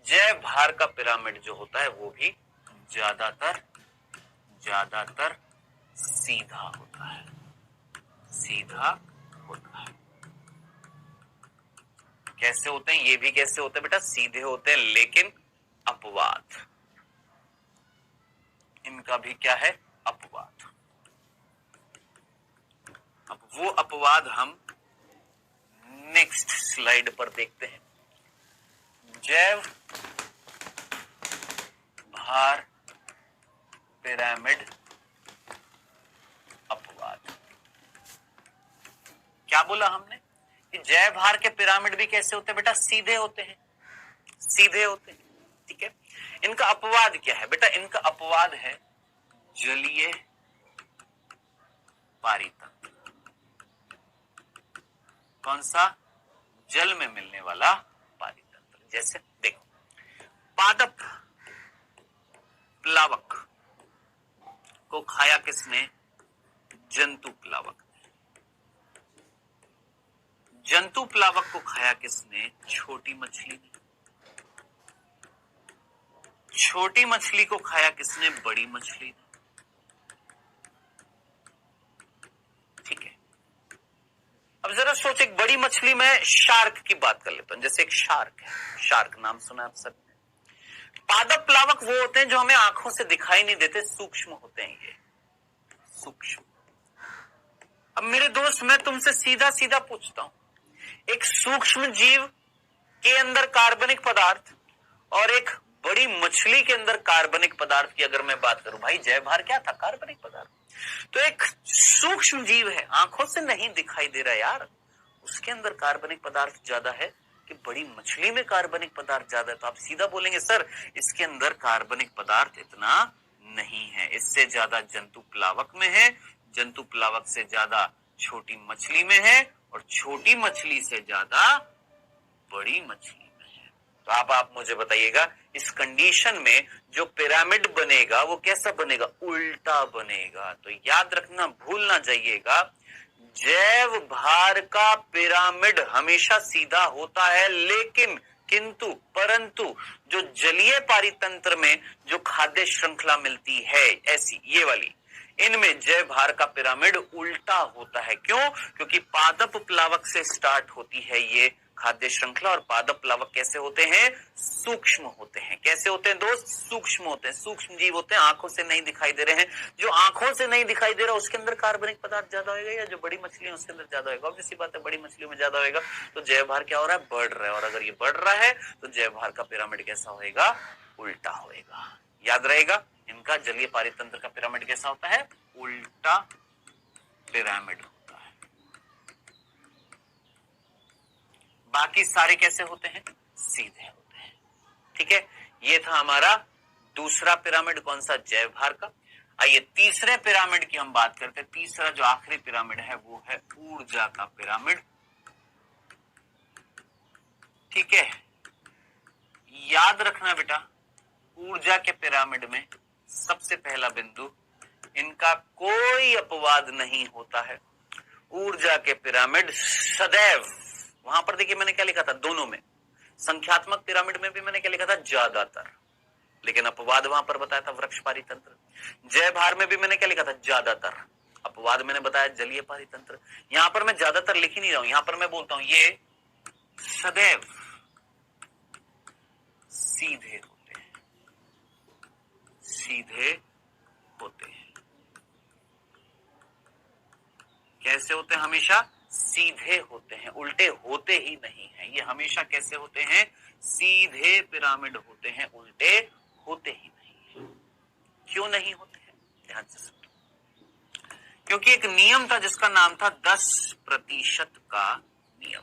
जैव भार का पिरामिड जो होता है वो भी ज्यादातर सीधा होता है, सीधा होता है। कैसे होते हैं? ये भी कैसे होते हैं बेटा? सीधे होते हैं, लेकिन अपवाद, इनका भी क्या है? अपवाद। अब वो अपवाद हम नेक्स्ट स्लाइड पर देखते हैं। जैव भार पिरामिड अपवाद। क्या बोला हमने कि जैव भार के पिरामिड भी कैसे होते हैं बेटा? सीधे होते हैं, सीधे होते हैं। ठीक है, इनका अपवाद क्या है बेटा? इनका अपवाद है जलीय पारीतंत्र। कौन सा? जल में मिलने वाला पारीतंत्र। जैसे देखो, पादप प्लावक को खाया किसने? जंतु प्लावक। जंतु प्लावक को खाया किसने? छोटी मछली ने। छोटी मछली को खाया किसने? बड़ी मछली ने। ठीक है, अब जरा सोच, एक बड़ी मछली में शार्क की बात कर लेता हूं। जैसे एक शार्क है, शार्क नाम सुना आप सब। पादप प्लावक वो होते हैं जो हमें आंखों से दिखाई नहीं देते, सूक्ष्म होते हैं ये, सूक्ष्म। अब मेरे दोस्त, मैं तुमसे सीधा सीधा पूछता हूं, एक सूक्ष्म जीव के अंदर कार्बनिक पदार्थ और एक बड़ी मछली के अंदर कार्बनिक पदार्थ की अगर मैं बात करूं, भाई जैव भार क्या था? कार्बनिक पदार्थ। तो एक सूक्ष्म जीव है, आंखों से नहीं दिखाई दे रहा यार, उसके अंदर कार्बनिक पदार्थ ज्यादा है कि बड़ी मछली में कार्बनिक पदार्थ ज्यादा है? तो आप सीधा बोलेंगे सर इसके अंदर कार्बनिक पदार्थ इतना नहीं है, इससे ज्यादा जंतु प्लावक में है, जंतु प्लावक से ज्यादा छोटी मछली में है, और छोटी मछली से ज्यादा बड़ी मछली में है। तो आप मुझे बताइएगा, इस कंडीशन में जो पिरामिड बनेगा वो कैसा बनेगा? उल्टा बनेगा। तो याद रखना, भूल ना जाइएगा, जैव भार का पिरामिड हमेशा सीधा होता है, लेकिन किंतु परंतु जो जलीय पारीतंत्र में जो खाद्य श्रृंखला मिलती है, ऐसी ये वाली, इनमें जैव भार का पिरामिड उल्टा होता है। क्यों? क्योंकि पादप प्लावक से स्टार्ट होती है ये खाद्य श्रृंखला, और पादप प्लावक कैसे होते हैं? सूक्ष्म होते हैं। कैसे होते हैं दोस्त? सूक्ष्म होते हैं, सूक्ष्म जीव होते हैं, आंखों से नहीं दिखाई दे रहे हैं। जो आंखों से नहीं दिखाई दे रहा उसके अंदर कार्बनिक पदार्थ ज्यादा होगा, या जो बड़ी मछली है उसके अंदर ज्यादा होगा? ऑब्वियस सी बात है, बड़ी मछलियों में ज्यादा होगा। तो जैव भार क्या हो रहा है? बढ़ रहा है। और अगर ये बढ़ रहा है तो जैव भार का पिरामिड कैसा होगा? उल्टा होगा। याद रहेगा, इनका जलीय पारीतंत्र का पिरामिड कैसा होता है? उल्टा पिरामिड होता है। बाकी सारे कैसे होते हैं? सीधे होते हैं। ठीक है, ये था हमारा दूसरा पिरामिड, कौन सा? जैव भार का। आइए तीसरे पिरामिड की हम बात करते हैं। तीसरा जो आखिरी पिरामिड है वो है ऊर्जा का पिरामिड। ठीक है, याद रखना बेटा, ऊर्जा के पिरामिड में सबसे पहला बिंदु, इनका कोई अपवाद नहीं होता है। ऊर्जा के पिरामिड सदैव, वहां पर देखिए मैंने क्या लिखा था, दोनों में, संख्यात्मक पिरामिड में भी मैंने क्या लिखा था? ज्यादातर, लेकिन अपवाद वहां पर बताया था वृक्ष पारीतंत्र। जैव भार में भी मैंने क्या लिखा था? ज्यादातर। अपवाद मैंने बताया जलीय पारीतंत्र। यहां पर मैं ज्यादातर लिख ही नहीं रहा हूं, यहां पर मैं बोलता हूं ये सदैव सीधे होते हैं, सीधे होते हैं। कैसे होते हैं? हमेशा सीधे होते हैं, उल्टे होते ही नहीं है। ये हमेशा कैसे होते हैं? सीधे पिरामिड होते हैं, उल्टे होते ही नहीं है। क्यों नहीं होते हैं? ध्यान से सुनो। क्योंकि एक नियम था जिसका नाम था 10% का नियम,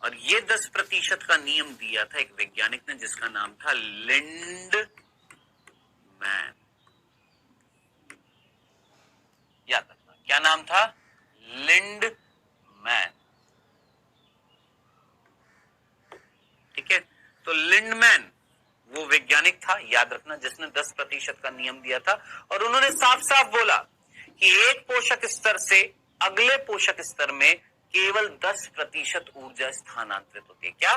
और ये 10% का नियम दिया था एक वैज्ञानिक ने जिसका नाम था लिंडमैन। याद रखना, क्या नाम था? लिंडमैन। ठीक है, तो लिंडमैन वो वैज्ञानिक था, याद रखना, जिसने 10% का नियम दिया था, और उन्होंने साफ साफ बोला कि एक पोषक स्तर से अगले पोषक स्तर में केवल 10% ऊर्जा स्थानांतरित होती है। क्या?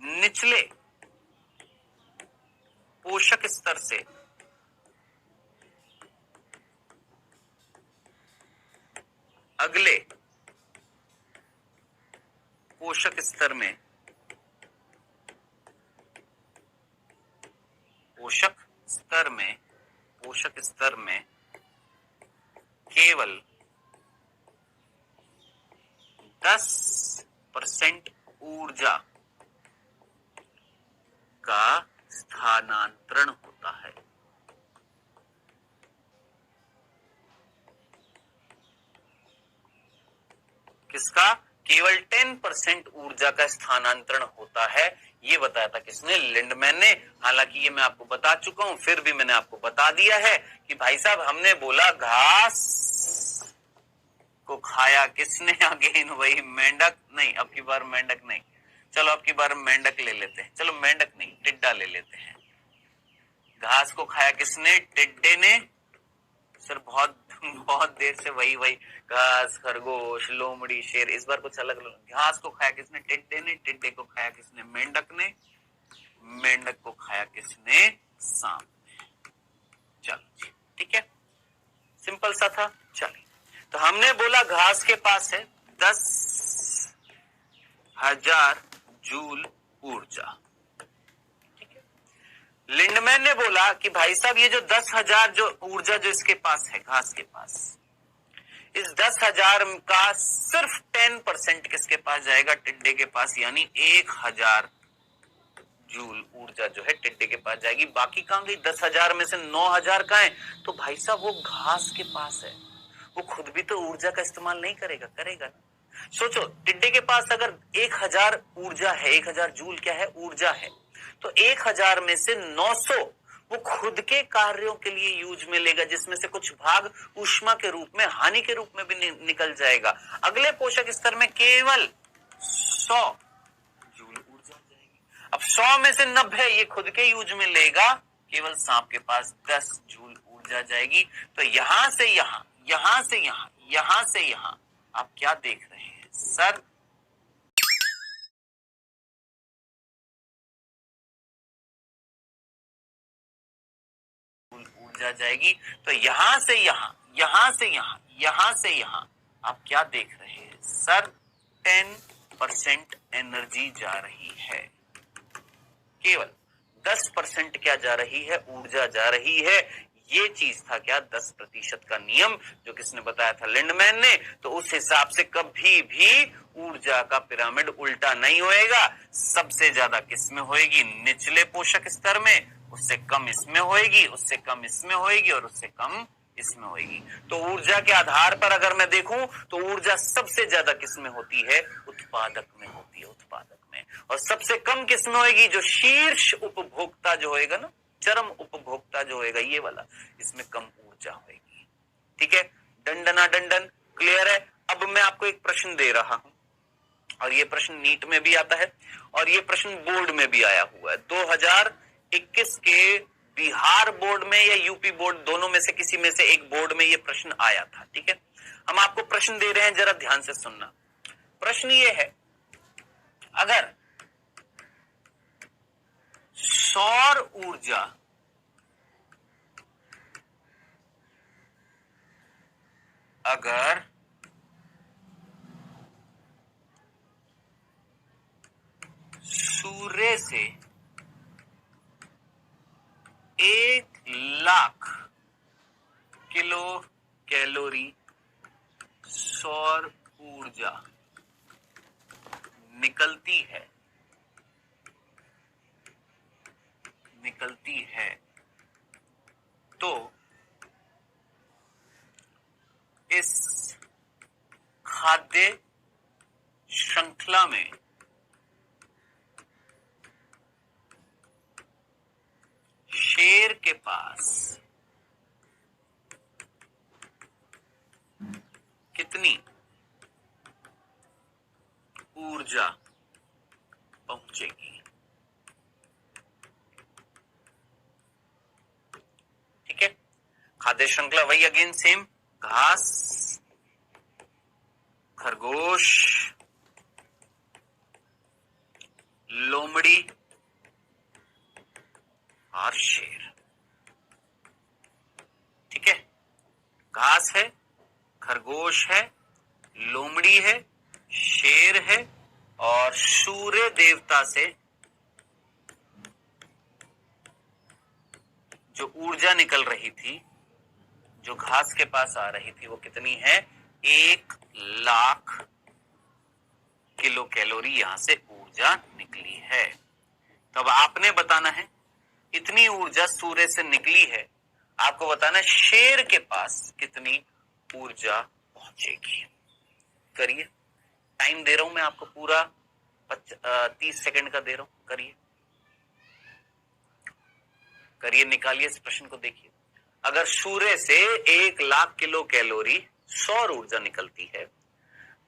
निचले पोषक स्तर से अगले पोषक स्तर में पोषक स्तर में केवल 10% ऊर्जा का स्थानांतरण होता है। किसका? केवल 10% ऊर्जा का स्थानांतरण होता है। ये बताया था किसने? लिंडमैन ने। हालांकि ये मैं आपको बता चुका हूं, फिर भी मैंने आपको बता दिया है कि भाई साहब हमने बोला घास को खाया किसने? अगेन वही मेंढक नहीं, अब की बार मेंढक नहीं, चलो अब की बार मेंढक ले लेते हैं, चलो मेंढक नहीं टिड्डा ले लेते हैं। घास को खाया किसने? टिड्डे ने। सर बहुत बहुत देर से वही वही घास, खरगोश, लोमड़ी, शेर, इस बार कुछ अलग। घास को खाया किसने? टिड्डे ने। टिड्डे को खाया किसने? मेंढक ने। मेंढक को खाया किसने? सांप ने। चलो ठीक है, सिंपल सा था। चलिए, तो हमने बोला घास के पास है 10,000 जूल ऊर्जा। लिंडमैन ने बोला कि भाई साहब ये जो 10,000 जो ऊर्जा जो इसके पास है, घास के पास, इस 10,000 का सिर्फ 10% किसके पास जाएगा? टिड्डे के पास, यानी 1,000 जूल ऊर्जा जो है टिड्डे के पास जाएगी। बाकी कहां गई? 10,000 में से 9,000 कहां है? तो भाई साहब वो घास के पास है, वो खुद भी तो ऊर्जा का इस्तेमाल नहीं करेगा, करेगा ना। सोचो, टिड्डे के पास अगर 1,000 ऊर्जा है, 1,000 जूल क्या है? ऊर्जा है, तो 1,000 में से 900 वो खुद के कार्यों के लिए यूज में लेगा, जिसमें से कुछ भाग ऊष्मा के रूप में, हानि के रूप में भी निकल जाएगा। अगले पोषक स्तर में केवल 100 जूल ऊर्जा जाएगी। अब 100 में से 90 ये खुद के यूज में लेगा, केवल सांप के पास 10 जूल ऊर्जा जाएगी। तो यहां से यहां, यहां से यहां, यहां से यहां आप क्या देख रहे हैं? सर ऊर्जा जाएगी। तो यहां से यहां, यहां से यहां, यहां से यहां आप क्या देख रहे हैं? सर 10% एनर्जी जा रही है, केवल 10% क्या जा रही है? ऊर्जा जा रही है। ये चीज था क्या? 10% का नियम, जो किसने बताया था? लिंडमैन ने। तो उस हिसाब से कभी भी ऊर्जा का पिरामिड उल्टा नहीं होएगा। सबसे ज्यादा किसमें होएगी? निचले पोषक स्तर में, उससे कम इसमें होएगी, उससे कम इसमें होएगी, और उससे कम इसमें होएगी। तो ऊर्जा के आधार पर अगर मैं देखूं तो ऊर्जा सबसे ज्यादा किसमें होती है? उत्पादक में होती है, उत्पादक में। और सबसे कम किसमें होएगी? जो शीर्ष उपभोक्ता जो होएगा ना, चरम उपभोक्ता जो होएगा, ये वाला, इसमें कम ऊर्जा होएगी। ठीक है, दंडना दंडन क्लियर है। अब मैं आपको एक प्रश्न दे रहा हूं, और ये प्रश्न नीट में भी आता है और ये प्रश्न बोर्ड में भी आया हुआ है। 2021 के बिहार बोर्ड में या यूपी बोर्ड, दोनों में से किसी में से एक बोर्ड में ये प्रश्न आया था। ठीक है, हम आपको प्रश्न दे रहे हैं, जरा ध्यान से सुनना। प्रश्न ये है, अगर सौर ऊर्जा सूर्य से 1,00,000 किलो कैलोरी सौर ऊर्जा निकलती है, तो इस खाद्य श्रृंखला में शेर के पास कितनी ऊर्जा पहुंचेगी? ठीक है, खाद्य श्रृंखला वही अगेन सेम, घास, खरगोश, लोमड़ी और शेर। ठीक है, घास है, खरगोश है, लोमड़ी है, शेर है, और सूर्य देवता से जो ऊर्जा निकल रही थी, जो घास के पास आ रही थी, वो कितनी है? 1,00,000 किलो कैलोरी यहां से ऊर्जा निकली है। तो अब आपने बताना है इतनी ऊर्जा सूर्य से निकली है, आपको बताना है शेर के पास कितनी ऊर्जा पहुंचेगी। करिए, टाइम दे रहा हूं मैं आपको पूरा 30 सेकंड का दे रहा हूं, करिए करिए, निकालिए इस प्रश्न को। देखिए, अगर सूर्य से 1,00,000 किलो कैलोरी सौर ऊर्जा निकलती है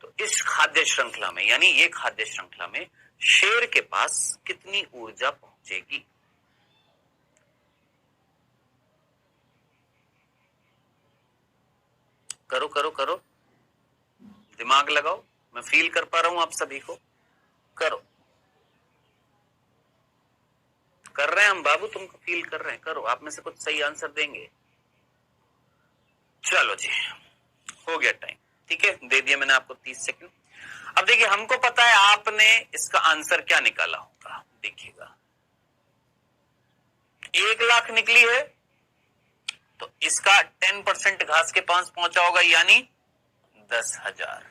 तो इस खाद्य श्रृंखला में, यानी ये खाद्य श्रृंखला में शेर के पास कितनी ऊर्जा पहुंचेगी? करो करो करो, दिमाग लगाओ, मैं फील कर पा रहा हूं आप सभी को। करो, कर रहे हैं हम बाबू, तुमको फील कर रहे हैं, करो, आप में से कुछ सही आंसर देंगे। चलो जी, हो गया टाइम, ठीक है, दे दिया मैंने आपको 30 सेकंड। अब देखिए, हमको पता है आपने इसका आंसर क्या निकाला होगा। देखिएगा, 1,00,000 निकली है तो इसका 10% घास के पास पहुंचा होगा, यानी 10,000।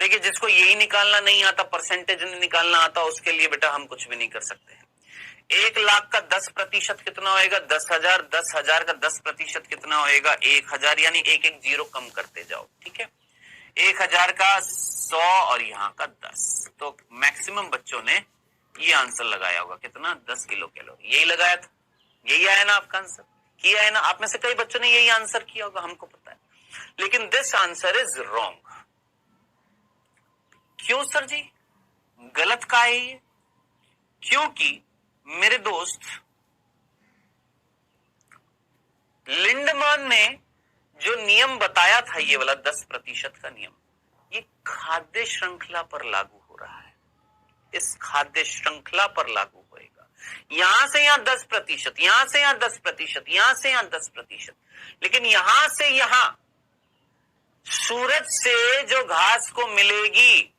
देखिए, जिसको यही निकालना नहीं आता, परसेंटेज नहीं निकालना आता, उसके लिए बेटा हम कुछ भी नहीं कर सकते। 1,00,000 का 10% कितना होएगा? 10,000। 10,000 का 10% कितना होएगा? 1,000, यानी एक एक जीरो कम करते जाओ, ठीक है। 1,000 का 100 और यहाँ का 10, तो मैक्सिमम बच्चों ने ये आंसर लगाया होगा, कितना? 10 किलो कैलोरी। यही लगाया था, यही आया ना आपका आंसर? किया है ना? आप में से कई बच्चों ने यही आंसर किया होगा, हमको पता है। लेकिन दिस आंसर इज रॉन्ग। क्यों सर जी, गलत का है ये? क्योंकि मेरे दोस्त, लिंडमान ने जो नियम बताया था, ये वाला 10% का नियम, ये खाद्य श्रृंखला पर लागू हो रहा है, इस खाद्य श्रृंखला पर लागू होएगा। यहां से यहां 10%, यहां से यहां 10%, यहां से यहां 10%, लेकिन यहां से यहां सूरज से जो घास को मिलेगी,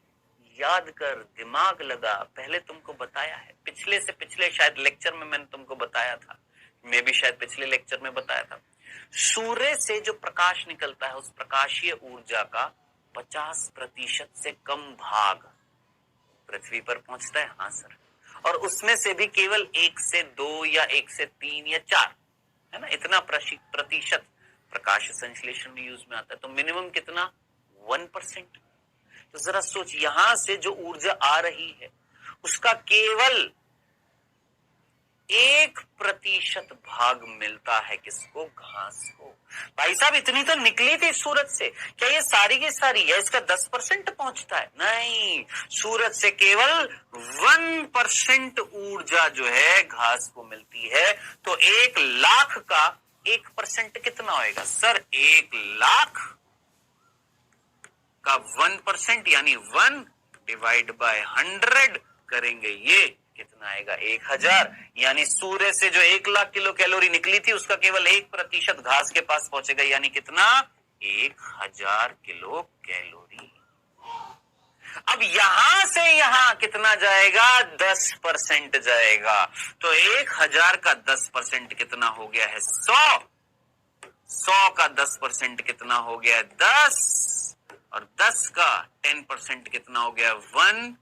याद कर, दिमाग लगा, पहले तुमको बताया है, पिछले से पिछले शायद लेक्चर में मैंने तुमको बताया था, मैं भी शायद पिछले लेक्चर में बताया था, सूर्य से जो प्रकाश निकलता है, उस प्रकाशीय ऊर्जा का 50% से कम भाग पृथ्वी पर पहुंचता है। हाँ सर, और उसमें से भी केवल 1 से 2 या 1 से 3 या 4, है ना, इतना प्रतिशत प्रकाश संश्लेषण में यूज में आता है। तो मिनिमम कितना? 1%। तो जरा सोच, यहां से जो ऊर्जा आ रही है उसका केवल 1% भाग मिलता है किसको? घास को। भाई साहब, इतनी तो निकली थी सूरज से, क्या ये सारी की सारी या इसका 10% पहुंचता है? नहीं, सूरज से केवल 1% ऊर्जा जो है घास को मिलती है। तो 1,00,000 का 1% कितना होएगा? सर, 1,00,000 का 1%, यानी 1 डिवाइड बाय 100 करेंगे, ये कितना आएगा? 1,000। यानी सूर्य से जो 1,00,000 किलो कैलोरी निकली थी, उसका केवल 1% घास के पास पहुंचेगा, यानी कितना? 1,000 किलो कैलोरी। अब यहां से यहां कितना जाएगा? 10% जाएगा। तो 1,000 का 10% कितना हो गया है? 100। 100 का 10% कितना हो गया है? 10। और 10 का 10% कितना हो गया? 1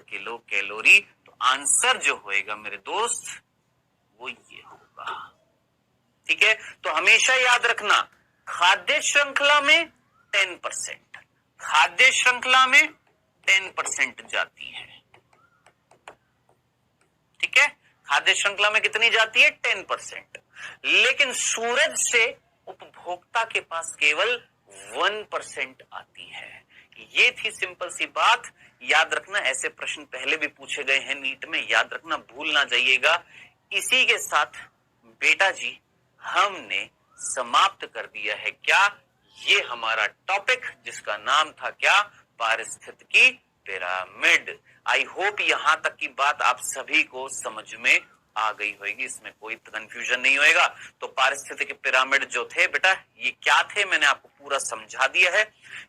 किलो कैलोरी। तो आंसर जो होएगा मेरे दोस्त, वो ये होगा, ठीक है। तो हमेशा याद रखना, खाद्य श्रृंखला में 10%, खाद्य श्रृंखला में 10% जाती है, ठीक है। खाद्य श्रृंखला में कितनी जाती है? 10%। लेकिन सूरज से उपभोक्ता के पास केवल 1% आती है। ये थी सिंपल सी बात, याद रखना। ऐसे प्रश्न पहले भी पूछे गए हैं नीट में, याद रखना, भूल ना जाइएगा। इसी के साथ बेटा जी हमने समाप्त कर दिया है क्या? ये हमारा टॉपिक, जिसका नाम था क्या? पारिस्थितिकी पिरामिड। आई होप यहां तक की बात आप सभी को समझ में आ गई होगी, इसमें कोई कंफ्यूजन नहीं होएगा। तो पारिस्थितिकी पिरामिड जो थे बेटा, ये क्या थे, मैंने आपको पूरा समझा दिया है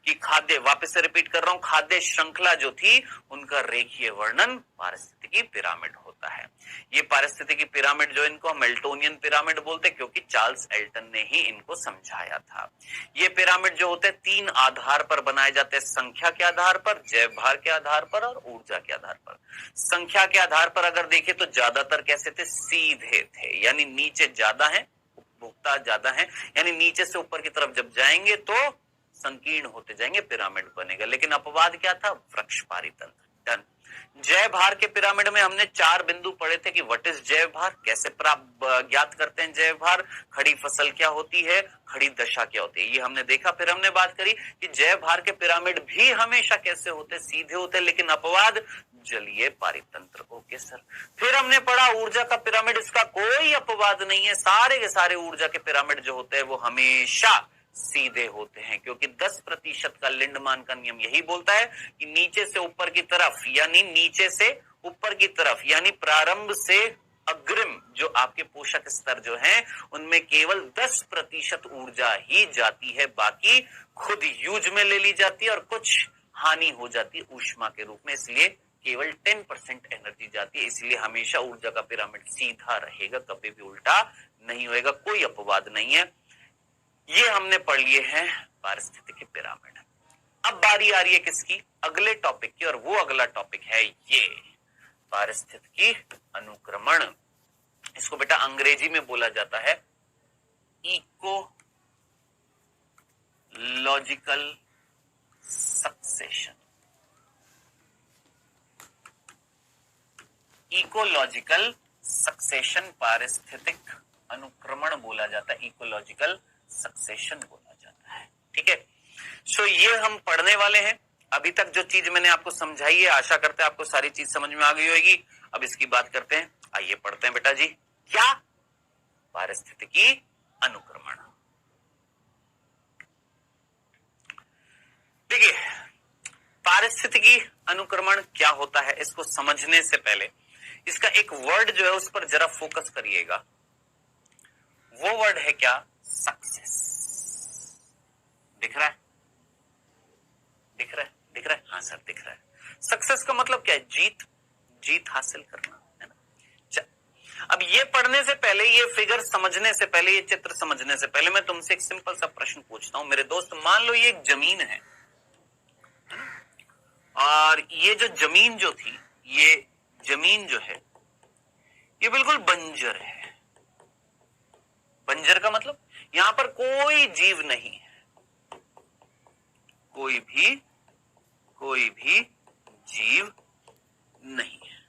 कि खाद्य, वापस से रिपीट कर रहा हूं, खाद्य श्रृंखला जो थी उनका रेखीय वर्णन पारिस्थितिकी पिरामिड होता है। ये पारिस्थितिकी पिरामिड जो इनको हम एल्टोनियन पिरामिड बोलते हैं क्योंकि चार्ल्स एल्टन ने ही इनको समझाया था। ये पिरामिड जो होते हैं 3 आधार पर बनाए जाते हैं, संख्या के आधार पर, जैव भार के आधार पर और ऊर्जा के आधार पर। संख्या के आधार पर अगर देखें तो ज्यादातर कैसे थे, सीधे थे, यानी नीचे ज्यादा है, उपभोक्ता ज्यादा है, यानी नीचे से ऊपर की तरफ जब जाएंगे तो संकीर्ण होते जाएंगे, पिरामिड बनेगा। लेकिन अपवाद क्या था, वृक्ष पारितंत्र। डन। जैव भार के पिरामिड में हमने 4 बिंदु पढ़े थे कि व्हाट इज जैव भार, कैसे ज्ञात करते हैं जैव भार, खड़ी फसल क्या होती है, खड़ी दशा क्या होती है, ये हमने देखा। फिर हमने बात करी कि जैव भार के पिरामिड भी हमेशा कैसे होते, सीधे होते, लेकिन अपवाद जलीय पारितंत्र। Okay sir. फिर हमने पढ़ा ऊर्जा का पिरामिड, इसका कोई अपवाद नहीं है, सारे के सारे ऊर्जा के पिरामिड जो होते हैं वो हमेशा सीधे होते हैं, क्योंकि 10% का लिंडमान का नियम यही बोलता है कि नीचे से ऊपर की तरफ, यानी नीचे से ऊपर की तरफ, यानी प्रारंभ से अग्रिम जो आपके पोषक स्तर जो हैं उनमें केवल 10% ऊर्जा ही जाती है, बाकी खुद यूज में ले ली जाती है और कुछ हानि हो जाती है ऊष्मा के रूप में, इसलिए केवल 10% एनर्जी जाती है। इसलिए हमेशा ऊर्जा का पिरामिड सीधा रहेगा, कभी भी उल्टा नहीं होएगा, कोई अपवाद नहीं है। ये हमने पढ़ लिए हैं पारिस्थितिकी पिरामिड। अब बारी आ रही है किसकी, अगले टॉपिक की, और वो अगला टॉपिक है ये पारिस्थितिकी अनुक्रमण। इसको बेटा अंग्रेजी में बोला जाता है इकोलॉजिकल सक्सेशन। इकोलॉजिकल सक्सेशन पारिस्थितिक अनुक्रमण बोला जाता है, इकोलॉजिकल सक्सेशन बोला जाता है। ठीक है, सो ये हम पढ़ने वाले हैं। अभी तक जो चीज मैंने आपको समझाई है, आशा करते हैं आपको सारी चीज समझ में आ गई होगी। अब इसकी बात करते हैं, आइए पढ़ते हैं बेटा जी। क्या, पारिस्थितिकी अनुक्रमण। देखिए, पारिस्थितिकी अनुक्रमण क्या होता है, इसको समझने से पहले इसका एक वर्ड जो है उस पर जरा फोकस करिएगा। वो वर्ड है क्या, सक्सेस। दिख रहा है, दिख रहा है, दिख रहा है, हाँ सर दिख रहा है। सक्सेस का मतलब क्या है, जीत, जीत हासिल करना, है ना। अब ये पढ़ने से पहले, ये फिगर समझने से पहले, ये चित्र समझने से पहले मैं तुमसे एक सिंपल सा प्रश्न पूछता हूं मेरे दोस्त। मान लो ये एक जमीन है और ये जो जमीन जो थी, ये जमीन जो है ये बिल्कुल बंजर है। बंजर का मतलब यहां पर कोई जीव नहीं है, कोई भी जीव नहीं है।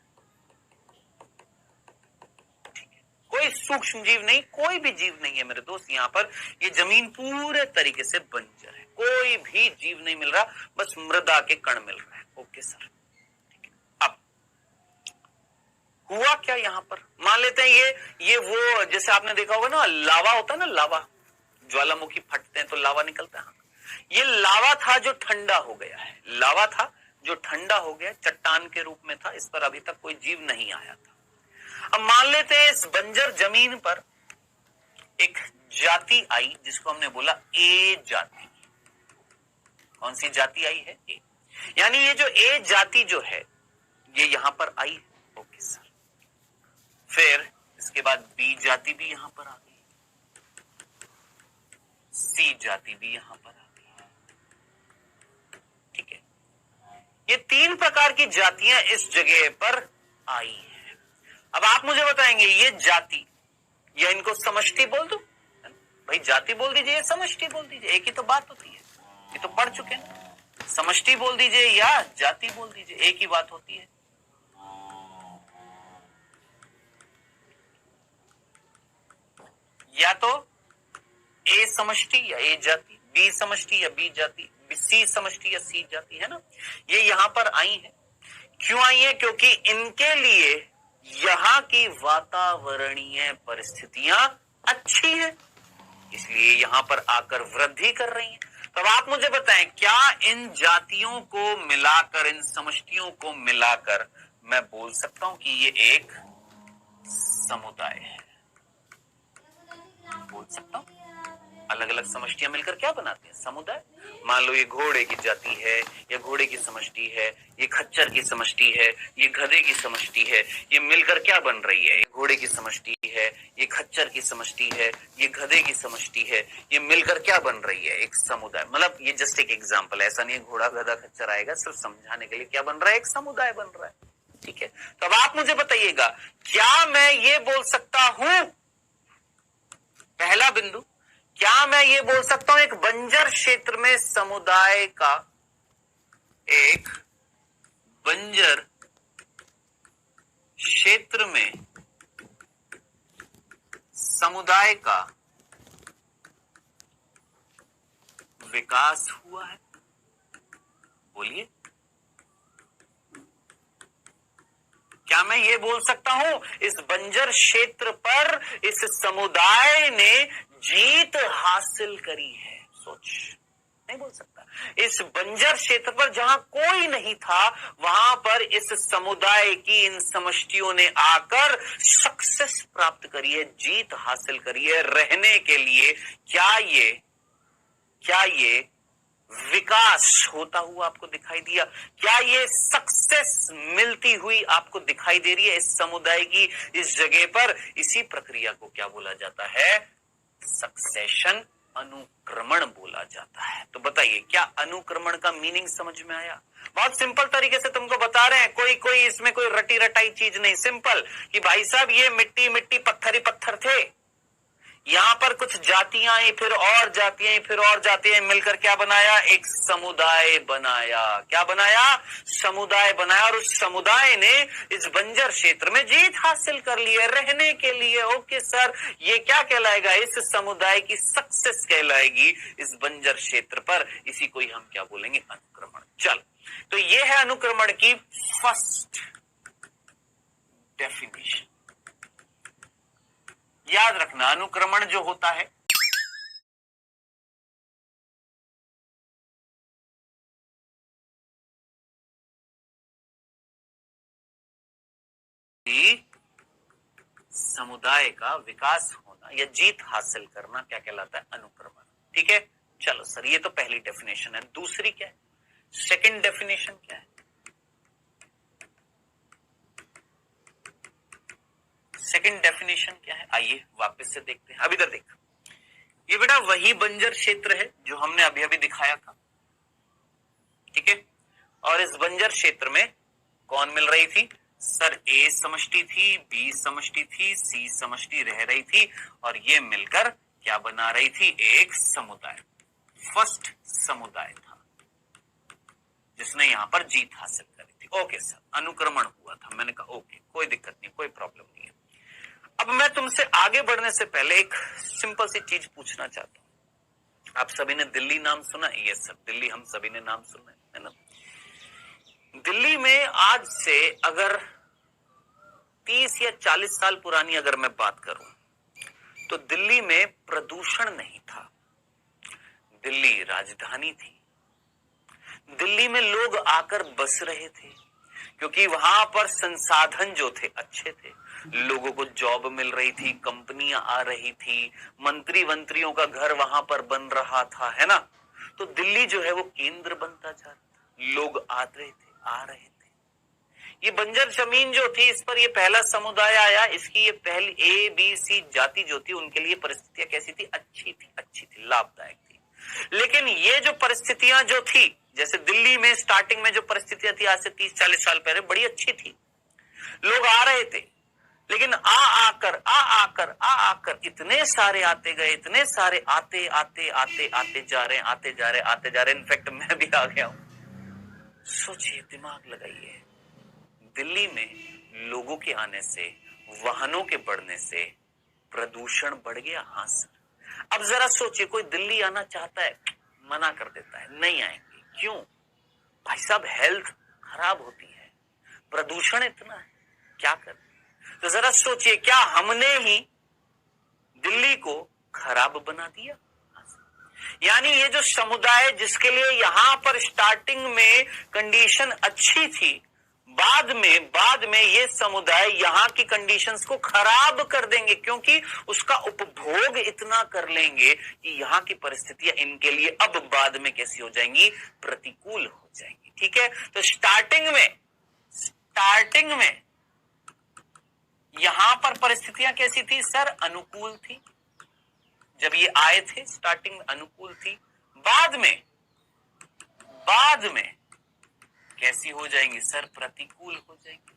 ठीक है, कोई सूक्ष्म जीव नहीं, कोई भी जीव नहीं है मेरे दोस्त। यहां पर ये जमीन पूरे तरीके से बंजर है, कोई भी जीव नहीं मिल रहा, बस मृदा के कण मिल रहा है। ओके सर, अब हुआ क्या यहां पर, मान लेते हैं ये वो जैसे आपने देखा होगा ना, लावा होता है ना, लावा, ज्वालामुखी फटते हैं तो लावा निकलता है। ये लावा था जो ठंडा हो गया है, लावा था जो ठंडा हो गया, चट्टान के रूप में था, इस पर अभी तक कोई जीव नहीं आया था। अब मान लेते हैं इस बंजर जमीन पर एक जाति आई जिसको हमने बोला ए जाति। कौन सी जाति आई है, ए। यानी ये जो ए जाति जो है ये यहां पर आई। ओके सर, फिर इसके बाद बी जाति भी यहां पर आ गई, सी जाति भी यहां पर आ गई। ठीक है, ये 3 प्रकार की जातियां इस जगह पर आई हैं। अब आप मुझे बताएंगे ये जाति, या इनको समष्टि बोल दूं, भाई जाति बोल दीजिए, समष्टि बोल दीजिए, एक ही तो बात होती है, ये तो पढ़ चुके हैं। समष्टि बोल दीजिए या जाति बोल दीजिए, एक ही बात होती है। या तो ए समष्टि या ए जाति, बी समष्टि या बी जाति, सी समष्टि या सी जाति, है ना। ये यहां पर आई है, क्यों आई है, क्योंकि इनके लिए यहां की वातावरणीय परिस्थितियां अच्छी हैं, इसलिए यहां पर आकर वृद्धि कर रही हैं। तब आप मुझे बताएं, क्या इन जातियों को मिलाकर, इन समष्टियों को मिलाकर मैं बोल सकता हूं कि ये एक समुदाय है, बोल सकता हूं। अलग अलग समष्टियां मिलकर क्या बनाती हैं? समुदाय। मान लो ये घोड़े की जाति है, या घोड़े की समष्टि है, ये खच्चर की समष्टि है, ये गधे की समष्टि है, ये मिलकर क्या बन रही है? घोड़े की समष्टि है, ये खच्चर की समष्टि है, ये गधे की समष्टि है, ये मिलकर क्या बन रही है? एक समुदाय। मतलब ये जस्ट एक एग्जाम्पल है, ऐसा नहीं है घोड़ा गधा खच्चर आएगा, सिर्फ समझाने के लिए क्या बन रहा है? एक समुदाय बन रहा है। ठीक है, तो अब आप मुझे बताइएगा, क्या मैं ये बोल सकता हूं, पहला बिंदु, क्या मैं ये बोल सकता हूं एक बंजर क्षेत्र में समुदाय का, एक बंजर क्षेत्र में समुदाय का विकास हुआ है? बोलिए, क्या मैं ये बोल सकता हूं इस बंजर क्षेत्र पर इस समुदाय ने जीत हासिल करी है? सोच, नहीं बोल सकता। इस बंजर क्षेत्र पर जहां कोई नहीं था, वहां पर इस समुदाय की इन समष्टियों ने आकर सक्सेस प्राप्त करी है, जीत हासिल करी है रहने के लिए। क्या ये विकास होता हुआ आपको दिखाई दिया? क्या ये सक्सेस मिलती हुई आपको दिखाई दे रही है इस समुदाय की इस जगह पर? इसी प्रक्रिया को क्या बोला जाता है? सक्सेशन, अनुक्रमण बोला जाता है। तो बताइए, क्या अनुक्रमण का मीनिंग समझ में आया? बहुत सिंपल तरीके से तुमको बता रहे हैं, कोई इसमें कोई रटी रटाई चीज नहीं, सिंपल कि भाई साहब ये मिट्टी मिट्टी पत्थर ही पत्थर थे, यहां पर कुछ जातियां आई, फिर और जातियां, फिर और जातियां मिलकर क्या बनाया? एक समुदाय बनाया। क्या बनाया? समुदाय बनाया। और उस समुदाय ने इस बंजर क्षेत्र में जीत हासिल कर ली है रहने के लिए। ओके सर, ये क्या कहलाएगा? इस समुदाय की सक्सेस कहलाएगी इस बंजर क्षेत्र पर। इसी को ही हम क्या बोलेंगे? अनुक्रमण। चल, तो ये है अनुक्रमण की फर्स्ट डेफिनेशन। याद रखना, अनुक्रमण जो होता है समुदाय का विकास होना या जीत हासिल करना क्या कहलाता है? अनुक्रमण। ठीक है, चलो सर, ये तो पहली डेफिनेशन है। दूसरी क्या है? सेकंड डेफिनेशन क्या है? सेकंड डेफिनेशन क्या है? आइए वापस से देखते हैं। अब इधर देख, ये बेटा वही बंजर क्षेत्र है जो हमने अभी अभी दिखाया था। ठीक है, और इस बंजर क्षेत्र में कौन मिल रही थी? सर ए समष्टि थी, बी समष्टि थी, सी समष्टि रह रही थी, और ये मिलकर क्या बना रही थी? एक समुदाय। फर्स्ट समुदाय था जिसने यहां पर जीत हासिल करी थी। ओके सर, अनुक्रमण हुआ था। मैंने कहा ओके, कोई दिक्कत नहीं, कोई प्रॉब्लम नहीं है। अब मैं तुमसे आगे बढ़ने से पहले एक सिंपल सी चीज पूछना चाहता हूं। आप सभी ने दिल्ली नाम सुना? यस सर, दिल्ली हम सभी ने नाम सुना है ना। दिल्ली में आज से अगर 30 या 40 साल पुरानी अगर मैं बात करूं, तो दिल्ली में प्रदूषण नहीं था। दिल्ली राजधानी थी। दिल्ली में लोग आकर बस रहे थे, क्योंकि वहां पर संसाधन जो थे अच्छे थे। लोगों को जॉब मिल रही थी, कंपनियां आ रही थी, मंत्रियों का घर वहां पर बन रहा था, है ना। तो दिल्ली जो है वो केंद्र बनता जा रहा था। लोग आ रहे थे। ये बंजर जमीन जो थी, इस पर ये पहला समुदाय आया। इसकी ये पहली ए बी सी जाति जो थी, उनके लिए परिस्थितियां कैसी थी? अच्छी थी, लाभदायक थी। लेकिन ये जो परिस्थितियां जो थी, जैसे दिल्ली में स्टार्टिंग में जो परिस्थितियां थी आज से 30-40 साल पहले, बड़ी अच्छी थी। लोग आ रहे थे, लेकिन आकर इतने सारे आते गए, इतने सारे आते जा रहे। इनफैक्ट मैं भी आ गया हूं। सोचिए, दिमाग लगाइए, दिल्ली में लोगों के आने से, वाहनों के बढ़ने से प्रदूषण बढ़ गया। हाँ सर। अब जरा सोचिए, कोई दिल्ली आना चाहता है, मना कर देता है, नहीं आएंगे। क्यों? भाई साहब, हेल्थ खराब होती है, प्रदूषण इतना है, क्या करें? तो जरा सोचिए, क्या हमने ही दिल्ली को खराब बना दिया? यानी ये जो समुदाय जिसके लिए यहां पर स्टार्टिंग में कंडीशन अच्छी थी, बाद में ये समुदाय यहाँ की कंडीशंस को खराब कर देंगे, क्योंकि उसका उपभोग इतना कर लेंगे कि यहाँ की परिस्थितियां इनके लिए अब बाद में कैसी हो जाएंगी, प्रतिकूल हो जाएंगी। ठीक है, तो स्टार्टिंग में यहां पर परिस्थितियां कैसी थी सर, अनुकूल थी। जब ये आए थे स्टार्टिंग में अनुकूल थी, बाद में कैसी हो जाएंगी सर, प्रतिकूल हो जाएंगी।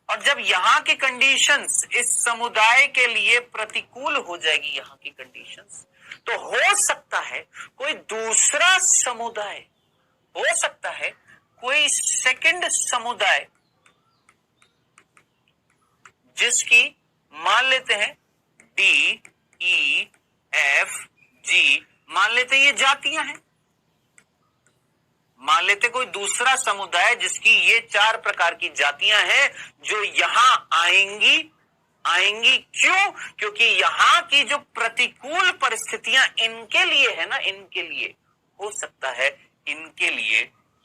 और जब यहां की कंडीशंस इस समुदाय के लिए प्रतिकूल हो जाएगी, यहां की कंडीशंस, तो हो सकता है कोई दूसरा समुदाय, हो सकता है कोई सेकंड समुदाय, जिसकी मान लेते हैं डी ई एफ जी, मान लेते ये जातियां हैं, मान लेते कोई दूसरा समुदाय जिसकी ये 4 प्रकार की जातियां हैं जो यहां आएंगी। क्यों? क्योंकि यहां की जो प्रतिकूल परिस्थितियां इनके लिए है ना, इनके लिए हो सकता है, इनके लिए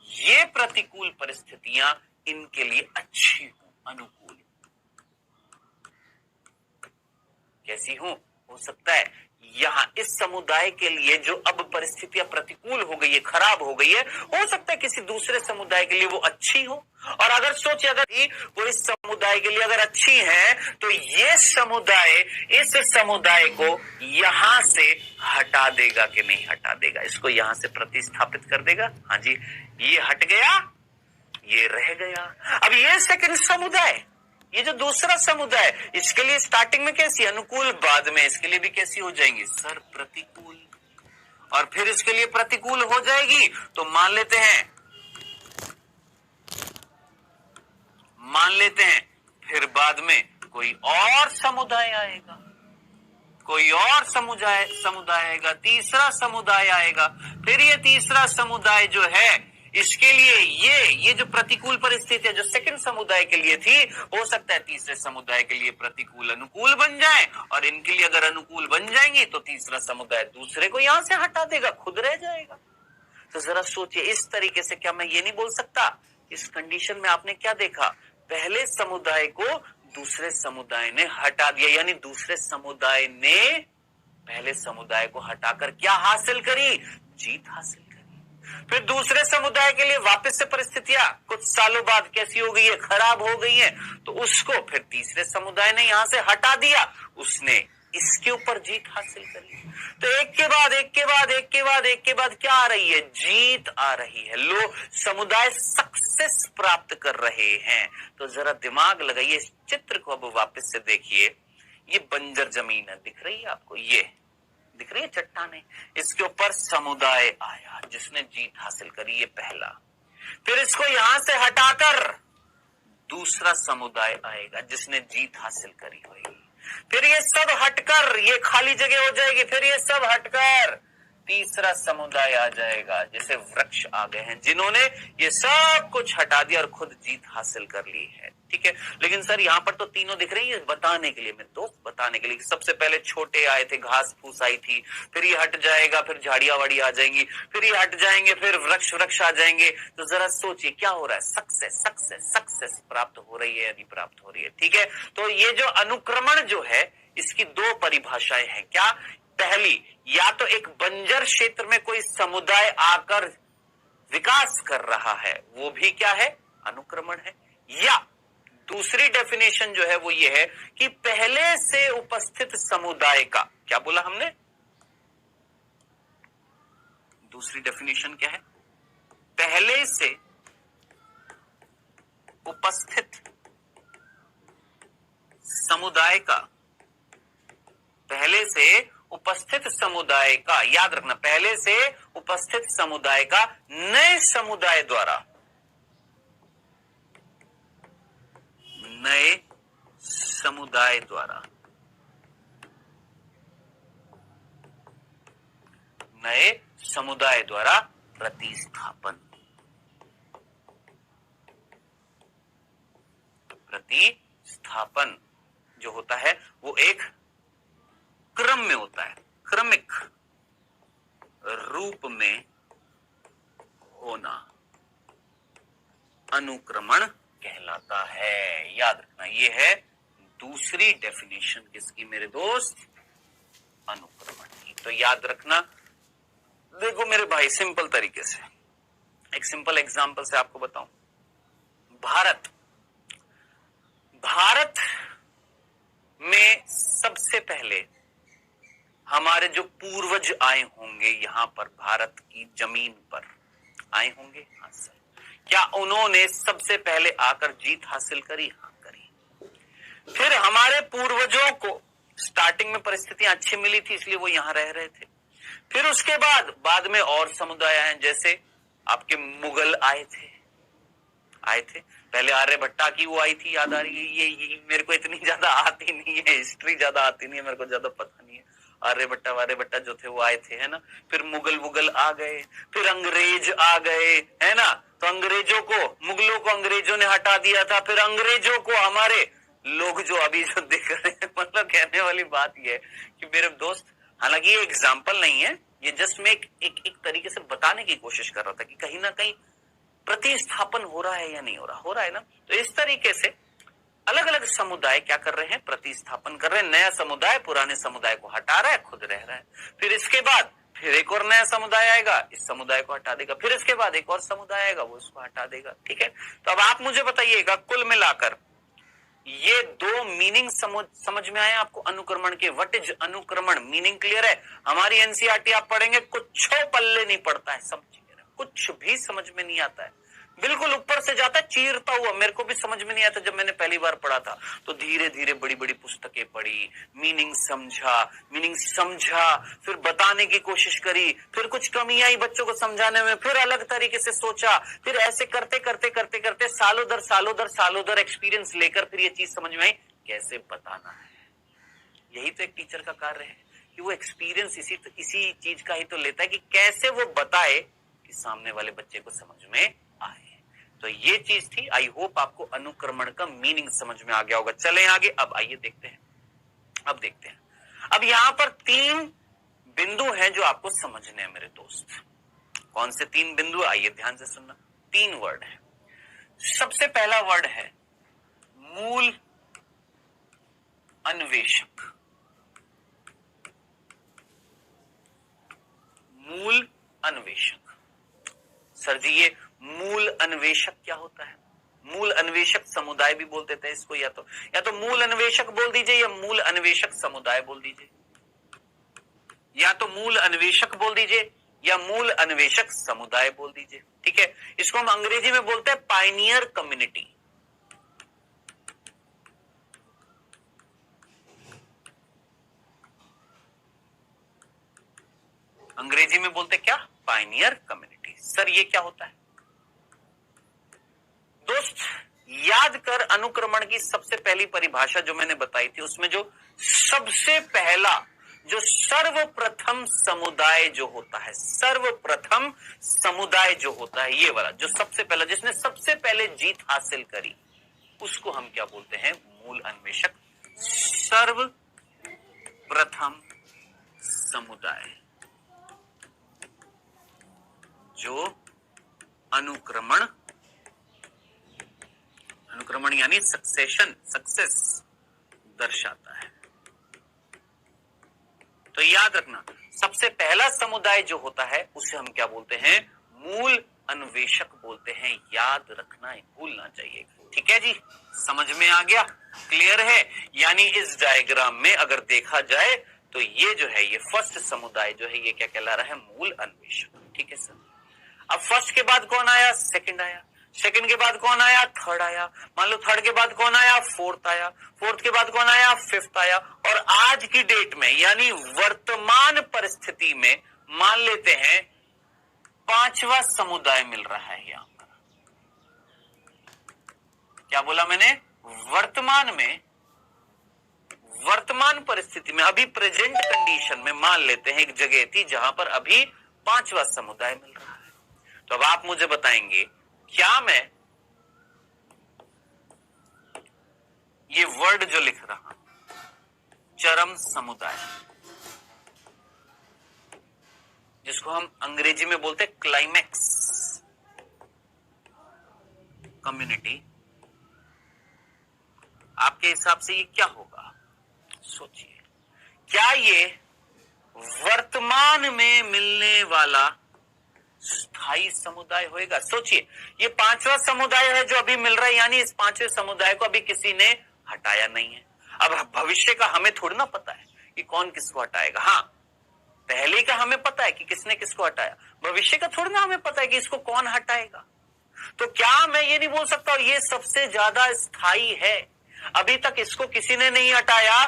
ये प्रतिकूल परिस्थितियां इनके लिए अच्छी हो, अनुकूल। कैसी हो सकता है यहां इस समुदाय के लिए जो अब परिस्थितियां प्रतिकूल हो गई है, खराब हो गई है, हो सकता है किसी दूसरे समुदाय के लिए वो अच्छी हो। और अगर सोचे, अगर वो इस समुदाय के लिए अगर अच्छी है, तो ये समुदाय इस समुदाय को यहां से हटा देगा कि नहीं हटा देगा, इसको यहां से प्रतिस्थापित कर देगा। हाँ जी, ये हट गया, ये रह गया। अब ये सेकंड समुदाय, ये जो दूसरा समुदाय, इसके लिए स्टार्टिंग में कैसी अनुकूल, बाद में इसके लिए भी कैसी हो जाएंगी सर, प्रतिकूल। और फिर इसके लिए प्रतिकूल हो जाएगी तो मान लेते हैं फिर बाद में कोई और समुदाय आएगा, कोई और समुदाय आएगा, तीसरा समुदाय आएगा। फिर ये तीसरा समुदाय जो है, इसके लिए ये जो प्रतिकूल परिस्थिति है जो सेकंड समुदाय के लिए थी, हो सकता है तीसरे समुदाय के लिए प्रतिकूल अनुकूल बन जाए, और इनके लिए अगर अनुकूल बन जाएंगी तो तीसरा समुदाय दूसरे को यहां से हटा देगा, खुद रह जाएगा। तो जरा सोचिए, इस तरीके से क्या मैं ये नहीं बोल सकता, इस कंडीशन में आपने क्या देखा, पहले समुदाय को दूसरे समुदाय ने हटा दिया, यानी दूसरे समुदाय ने पहले समुदाय को हटाकर क्या हासिल करी, जीत हासिल करी। फिर दूसरे समुदाय के लिए वापस से परिस्थितियां कुछ सालों बाद कैसी हो गई है, खराब हो गई है, तो उसको फिर तीसरे समुदाय ने यहां से हटा दिया, उसने इसके ऊपर जीत हासिल कर ली। तो एक के बाद क्या आ रही है, जीत आ रही है, लोग समुदाय सक्सेस प्राप्त कर रहे हैं। तो जरा दिमाग लगाइए, इस चित्र को अब वापस से देखिए, ये बंजर जमीन है, दिख रही है आपको, ये दिख रही है चट्टाने, इसके ऊपर समुदाय आया जिसने जीत हासिल करी, ये पहला। फिर इसको यहां से हटाकर दूसरा समुदाय आएगा जिसने जीत हासिल करी होगी। फिर ये सब हटकर ये खाली जगह हो जाएगी, फिर ये सब हटकर तीसरा समुदाय आ जाएगा, जैसे वृक्ष आ गए हैं जिन्होंने ये सब कुछ हटा दिया और खुद जीत हासिल कर ली है। ठीक है, लेकिन सर यहाँ पर तो तीनों दिख रही है, बताने के लिए, मैं दोस्त बताने के लिए, सबसे पहले छोटे आए थे, घास फूस आई थी, फिर ये हट जाएगा, फिर झाड़ियां वाड़ी आ जाएंगी, फिर ये हट जाएंगे, फिर वृक्ष आ जाएंगे। तो जरा सोचिए क्या हो रहा है, सक्सेस प्राप्त हो रही है या नहीं प्राप्त हो रही है। ठीक है, तो ये जो अनुक्रमण जो है, इसकी 2 परिभाषाएं हैं। क्या, पहली, या तो एक बंजर क्षेत्र में कोई समुदाय आकर विकास कर रहा है, वो भी क्या है, अनुक्रमण है। या दूसरी डेफिनेशन जो है वो ये है कि पहले से उपस्थित समुदाय का, क्या बोला हमने, दूसरी डेफिनेशन क्या है, पहले से उपस्थित समुदाय का, पहले से उपस्थित समुदाय का, याद रखना, पहले से उपस्थित समुदाय का नए समुदाय द्वारा, नए समुदाय द्वारा, नए समुदाय द्वारा प्रतिस्थापन, प्रतिस्थापन जो होता है वो एक क्रम में होता है, क्रमिक रूप में होना अनुक्रमण कहलाता है। याद रखना, ये है दूसरी डेफिनेशन किसकी मेरे दोस्त, अनुक्रमण की। तो याद रखना, देखो मेरे भाई सिंपल तरीके से एक सिंपल एग्जांपल से आपको बताऊं। भारत में सबसे पहले हमारे जो पूर्वज आए होंगे यहां पर भारत की जमीन पर आए होंगे। हाँ सर। क्या उन्होंने सबसे पहले आकर जीत हासिल करी? हाँ करी। फिर हमारे पूर्वजों को स्टार्टिंग में परिस्थितियां अच्छी मिली थी इसलिए वो यहां रह रहे थे। फिर उसके बाद में और समुदाय आए, जैसे आपके मुगल आए थे। पहले आर्यभट्टा की वो आई थी, याद आ रही है? ये मेरे को इतनी ज्यादा आती नहीं है, हिस्ट्री ज्यादा आती नहीं है, मेरे को ज्यादा पता नहीं है। आर्यभट्टा जो थे वो आए थे, है ना। फिर मुगल आ गए, फिर अंग्रेज आ गए, है ना। तो अंग्रेजों को, मुगलों को अंग्रेजों ने हटा दिया था, फिर अंग्रेजों को हमारे लोग जो अभी जो देख रहे हैं, मतलब कहने वाली बात यह है कि मेरे दोस्त, हालांकि ये एग्जाम्पल नहीं है, ये जस्ट मैं एक तरीके से बताने की कोशिश कर रहा था कि कहीं ना कहीं प्रतिस्थापन हो रहा है या नहीं हो रहा है ना। तो इस तरीके से अलग अलग समुदाय क्या कर रहे हैं, प्रतिस्थापन कर रहे हैं। नया समुदाय पुराने समुदाय को हटा रहा है, खुद रह रहा है। फिर इसके बाद फिर एक और नया समुदाय आएगा, इस समुदाय को हटा देगा। फिर इसके बाद एक और समुदाय आएगा, वो इसको हटा देगा। ठीक है। तो अब आप मुझे बताइएगा, कुल मिलाकर ये दो मीनिंग समझ में आए आपको अनुक्रमण के? व्हाट इज अनुक्रमण, मीनिंग क्लियर है? हमारी एनसीईआरटी आप पढ़ेंगे, कुछ पल्ले नहीं पड़ता है, सब कुछ भी समझ में नहीं आता है, बिल्कुल ऊपर से जाता है चीरता हुआ। मेरे को भी समझ में नहीं आता जब मैंने पहली बार पढ़ा था, तो धीरे धीरे बड़ी बड़ी पुस्तकें पढ़ी, मीनिंग समझा, फिर बताने की कोशिश करी, फिर कुछ कमी आई बच्चों को समझाने में, फिर अलग तरीके से सोचा, फिर ऐसे करते करते सालों दर एक्सपीरियंस लेकर फिर ये चीज समझ में आई कैसे बताना है। यही तो एक टीचर का कार्य है कि वो एक्सपीरियंस इसी चीज का ही तो लेता है कि कैसे वो बताए कि सामने वाले बच्चे को समझ में आए। तो ये चीज थी। आई होप आपको अनुक्रमण का मीनिंग समझ में आ गया होगा। चलें आगे, अब आइए देखते हैं। अब यहां पर 3 बिंदु हैं जो आपको समझने हैं मेरे दोस्त। कौन से 3 बिंदु? आइए ध्यान से सुनना। 3 वर्ड है। सबसे पहला वर्ड है मूल अन्वेषक। मूल अन्वेषक। सर जी ये मूल अन्वेषक क्या होता है? मूल अन्वेषक समुदाय भी बोल देते हैं इसको, या तो मूल अन्वेषक बोल दीजिए या मूल अन्वेषक समुदाय बोल दीजिए, या तो मूल अन्वेषक बोल दीजिए या मूल अन्वेषक समुदाय बोल दीजिए। ठीक है। इसको हम अंग्रेजी में बोलते हैं पायनियर कम्युनिटी। अंग्रेजी में बोलते क्या? Pioneer community. सर ये क्या होता है? दोस्त याद कर, अनुक्रमण की सबसे पहली परिभाषा जो मैंने बताई थी उसमें जो सबसे पहला, जो सर्वप्रथम समुदाय जो होता है, सर्वप्रथम समुदाय जो होता है, ये वाला जो सबसे पहला, जिसने सबसे पहले जीत हासिल करी, उसको हम क्या बोलते हैं? मूल अन्वेषक। सर्वप्रथम समुदाय जो अनुक्रमण यानी सक्सेस दर्शाता है। तो याद रखना, सबसे पहला समुदाय जो होता है उसे हम क्या बोलते हैं? मूल अन्वेषक बोलते हैं। याद रखना है, भूलना चाहिए। ठीक है जी, समझ में आ गया? क्लियर है? यानी इस डायग्राम में अगर देखा जाए तो ये जो है, ये फर्स्ट समुदाय जो है, ये क्या कहला रहा है? मूल अन्वेषक। ठीक है सर। अब फर्स्ट के बाद कौन आया? सेकंड आया। सेकंड के बाद कौन आया? थर्ड आया। मान लो थर्ड के बाद कौन आया? फोर्थ आया। फोर्थ के बाद कौन आया? फिफ्थ आया। और आज की डेट में यानी वर्तमान परिस्थिति में मान लेते हैं 5वां समुदाय मिल रहा है यहां पर। क्या बोला मैंने? वर्तमान परिस्थिति में, अभी प्रेजेंट कंडीशन में मान लेते हैं एक जगह थी जहां पर अभी 5वां समुदाय मिल रहा है। तो अब आप मुझे बताएंगे, क्या मैं ये वर्ड जो लिख रहा हूं, चरम समुदाय, जिसको हम अंग्रेजी में बोलते हैं क्लाइमैक्स कम्युनिटी, आपके हिसाब से ये क्या होगा? सोचिए, क्या ये वर्तमान में मिलने वाला स्थायी समुदाय होएगा? सोचिए, ये पांचवा समुदाय है जो अभी मिल रहा है, यानी इस पांचवें समुदाय को अभी किसी ने हटाया नहीं है। अब भविष्य का हमें थोड़ी ना पता है कि कौन किसको हटाएगा। हाँ, पहले का हमें पता है कि किसने किसको हटाया, भविष्य का थोड़ी ना हमें पता है कि इसको कौन हटाएगा। तो क्या मैं ये नहीं बोल सकता ये सबसे ज्यादा स्थायी है? अभी तक इसको किसी ने नहीं हटाया।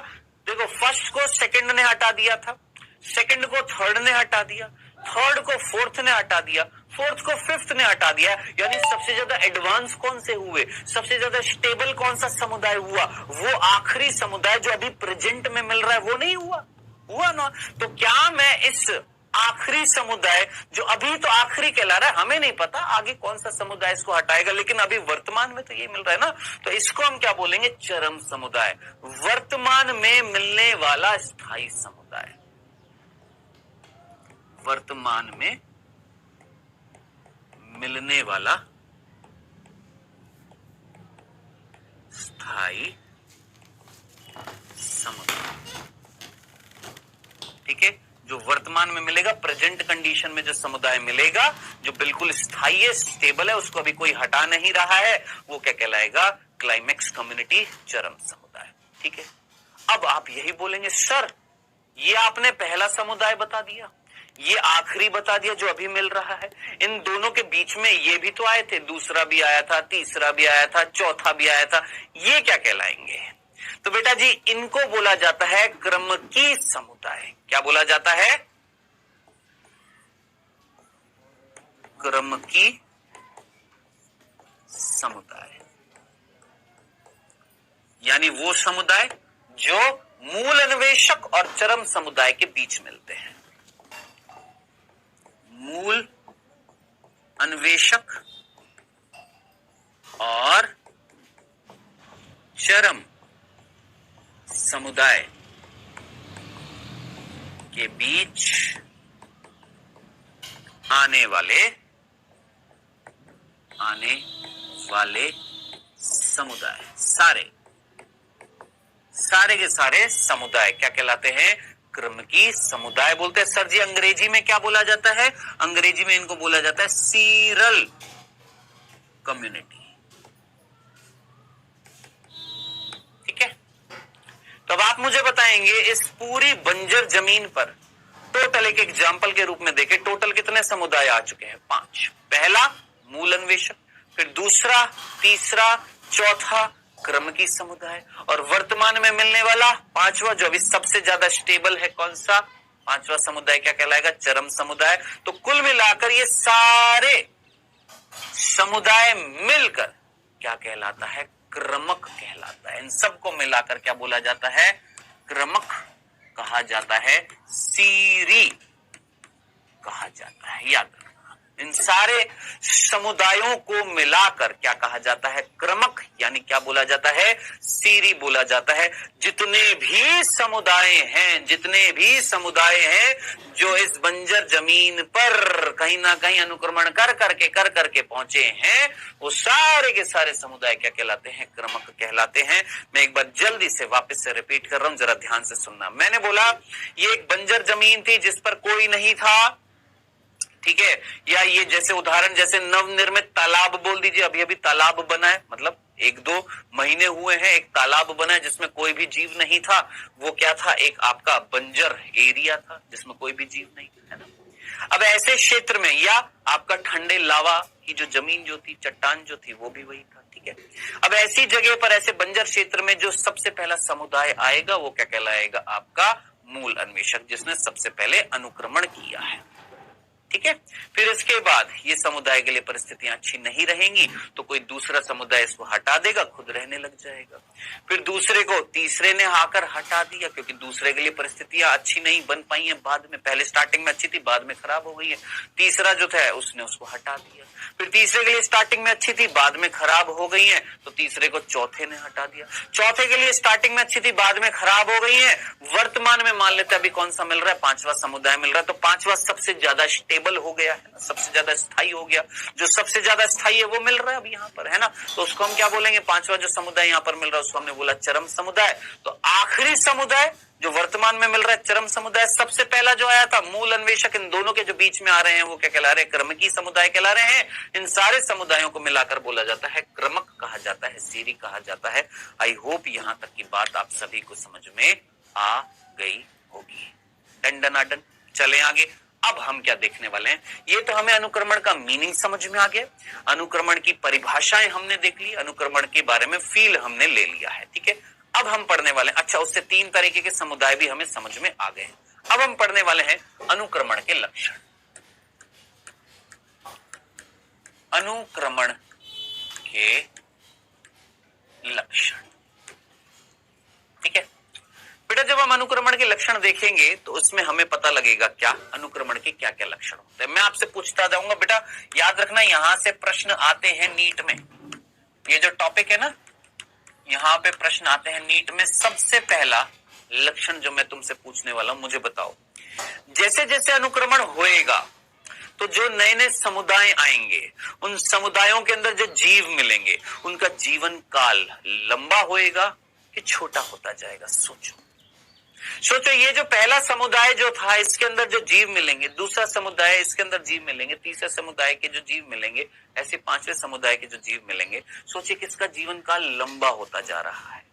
देखो, फर्स्ट को सेकंड ने हटा दिया था, सेकंड को थर्ड ने हटा दिया, थर्ड को फोर्थ ने हटा दिया, फोर्थ को फिफ्थ ने हटा दिया। यानी सबसे ज्यादा एडवांस कौन से हुए, सबसे ज्यादा स्टेबल कौन सा समुदाय हुआ? वो आखिरी समुदाय जो अभी प्रेजेंट में मिल रहा है वो नहीं हुआ ना। तो क्या मैं इस आखिरी समुदाय जो अभी तो आखिरी कहला रहा है, हमें नहीं पता आगे कौन सा समुदाय इसको हटाएगा, लेकिन अभी वर्तमान में तो ये मिल रहा है ना, तो इसको हम क्या बोलेंगे? चरम समुदाय। वर्तमान में मिलने वाला स्थायी समुदाय, वर्तमान में मिलने वाला स्थायी समुदाय। ठीक है, जो वर्तमान में मिलेगा, प्रेजेंट कंडीशन में जो समुदाय मिलेगा, जो बिल्कुल स्थायी है, स्टेबल है, उसको अभी कोई हटा नहीं रहा है, वो क्या कहलाएगा? क्लाइमेक्स कम्युनिटी, चरम समुदाय। ठीक है, अब आप यही बोलेंगे, सर ये आपने पहला समुदाय बता दिया, ये आखिरी बता दिया जो अभी मिल रहा है, इन दोनों के बीच में ये भी तो आए थे, दूसरा भी आया था, तीसरा भी आया था, चौथा भी आया था, ये क्या कहलाएंगे? तो बेटा जी, इनको बोला जाता है क्रमकी समुदाय। क्या बोला जाता है? क्रमकी समुदाय। यानी वो समुदाय जो मूल अन्वेषक और चरम समुदाय के बीच मिलते हैं। मूल अन्वेषक और चरम समुदाय के बीच आने वाले समुदाय, सारे के सारे समुदाय क्या कहलाते हैं? क्रमकी समुदाय बोलते हैं। सर जी, अंग्रेजी में क्या बोला जाता है? अंग्रेजी में इनको बोला जाता है सीरल कम्युनिटी। ठीक है, तो अब आप मुझे बताएंगे, इस पूरी बंजर जमीन पर टोटल, एक एग्जाम्पल के रूप में देखें, टोटल कितने समुदाय आ चुके हैं? 5। पहला मूल अन्वेषक, फिर दूसरा, तीसरा, चौथा क्रमकी समुदाय, और वर्तमान में मिलने वाला पांचवा जो अभी सबसे ज्यादा स्टेबल है, कौन सा? पांचवा समुदाय क्या कहलाएगा? चरम समुदाय। तो कुल मिलाकर ये सारे समुदाय मिलकर क्या कहलाता है? क्रमक कहलाता है। इन सबको मिलाकर क्या बोला जाता है? क्रमक कहा जाता है, सीरी कहा जाता है। याद रखना, इन सारे समुदायों को मिलाकर क्या कहा जाता है? क्रमक, यानी क्या बोला जाता है? सीरी बोला जाता है। जितने भी समुदाय हैं जो इस बंजर जमीन पर कहीं ना कहीं अनुक्रमण कर करके पहुंचे हैं, वो सारे के सारे समुदाय क्या कहलाते हैं? क्रमक कहलाते हैं। मैं एक बार जल्दी से वापस से रिपीट कर रहा हूं, जरा ध्यान से सुनना। मैंने बोला ये एक बंजर जमीन थी जिस पर कोई नहीं था, ठीक है, या ये जैसे उदाहरण, जैसे नवनिर्मित तालाब बोल दीजिए, अभी अभी तालाब बना है, मतलब 1-2 महीने हुए हैं, एक तालाब बना है जिसमें कोई भी जीव नहीं था। वो क्या था? एक आपका बंजर एरिया था जिसमें कोई भी जीव नहीं था, है ना। अब ऐसे क्षेत्र में, या आपका ठंडे लावा की जो जमीन जो थी, चट्टान जो थी, वो भी वही था। ठीक है, अब ऐसी जगह पर, ऐसे बंजर क्षेत्र में जो सबसे पहला समुदाय आएगा वो क्या कहलाएगा? आपका मूल अन्वेषक, जिसने सबसे पहले अनुक्रमण किया है। ठीक है, फिर इसके बाद ये समुदाय के लिए परिस्थितियां अच्छी नहीं रहेंगी तो कोई दूसरा समुदाय इसको हटा देगा, खुद रहने लग जाएगा। फिर दूसरे को तीसरे ने आकर हटा दिया, क्योंकि दूसरे के लिए परिस्थितियां अच्छी नहीं बन पाई हैं बाद में, पहले स्टार्टिंग में अच्छी थी, बाद में खराब हो गई है। तीसरा जो था उसने उसको हटा दिया। फिर तीसरे के लिए स्टार्टिंग में अच्छी थी, बाद में खराब हो गई है, तो तीसरे को चौथे ने हटा दिया। चौथे के लिए स्टार्टिंग में अच्छी थी, बाद में खराब हो गई है। वर्तमान में मान लेते अभी कौन सा मिल रहा है? पांचवा समुदाय मिल रहा है। तो पांचवा सबसे ज्यादा स्टेबल हो गया है, सबसे ज्यादा स्थायी हो गया, जो सबसे ज्यादा स्थायी है वो मिल रहा है अब यहाँ पर, है ना। तो उसको हम क्या बोलेंगे, पांचवा जो समुदाय यहाँ पर मिल रहा है उसको हमने बोला चरम समुदाय। तो आखिरी समुदाय जो वर्तमान में मिल रहा है चरम समुदाय, सबसे पहला जो आया था मूल अन्वेषक, इन दोनों के जो बीच में आ रहे हैं वो क्या कहला रहे हैं, क्रमकी समुदाय कहला रहे हैं। इन सारे समुदायों को मिलाकर बोला जाता है क्रमक कहा जाता है, सीरी कहा जाता है। आई होप यहां तक की बात आप सभी को समझ में आ गई होगी। डन डनाडन, चले आगे। अब हम क्या देखने वाले हैं, ये तो हमें अनुक्रमण का मीनिंग समझ में आ गया, अनुक्रमण की परिभाषाएं हमने देख ली, अनुक्रमण के बारे में फील हमने ले लिया है, ठीक है। अब हम पढ़ने वाले हैं, अच्छा उससे 3 तरीके के समुदाय भी हमें समझ में आ गए हैं। अब हम पढ़ने वाले हैं अनुक्रमण के लक्षण। अनुक्रमण के लक्षण, ठीक है बेटा। जब हम अनुक्रमण के लक्षण देखेंगे तो उसमें हमें पता लगेगा क्या अनुक्रमण के क्या क्या लक्षण होते हैं। मैं आपसे पूछता जाऊंगा बेटा, याद रखना यहां से प्रश्न आते हैं नीट में, ये जो टॉपिक है ना यहां पे प्रश्न आते हैं नीट में। सबसे पहला लक्षण जो मैं तुमसे पूछने वाला हूं, मुझे बताओ, जैसे जैसे अनुक्रमण होएगा तो जो नए नए समुदाय आएंगे, उन समुदायों के अंदर जो जीव मिलेंगे उनका जीवन काल लंबा होएगा कि छोटा होता जाएगा। सोचो सोचो, ये जो पहला समुदाय जो था इसके अंदर जो जीव मिलेंगे, दूसरा समुदाय इसके अंदर जीव मिलेंगे, तीसरे समुदाय के जो जीव मिलेंगे, ऐसे पांचवें समुदाय के जो जीव मिलेंगे। सोचिए किसका जीवन काल लंबा होता जा रहा है,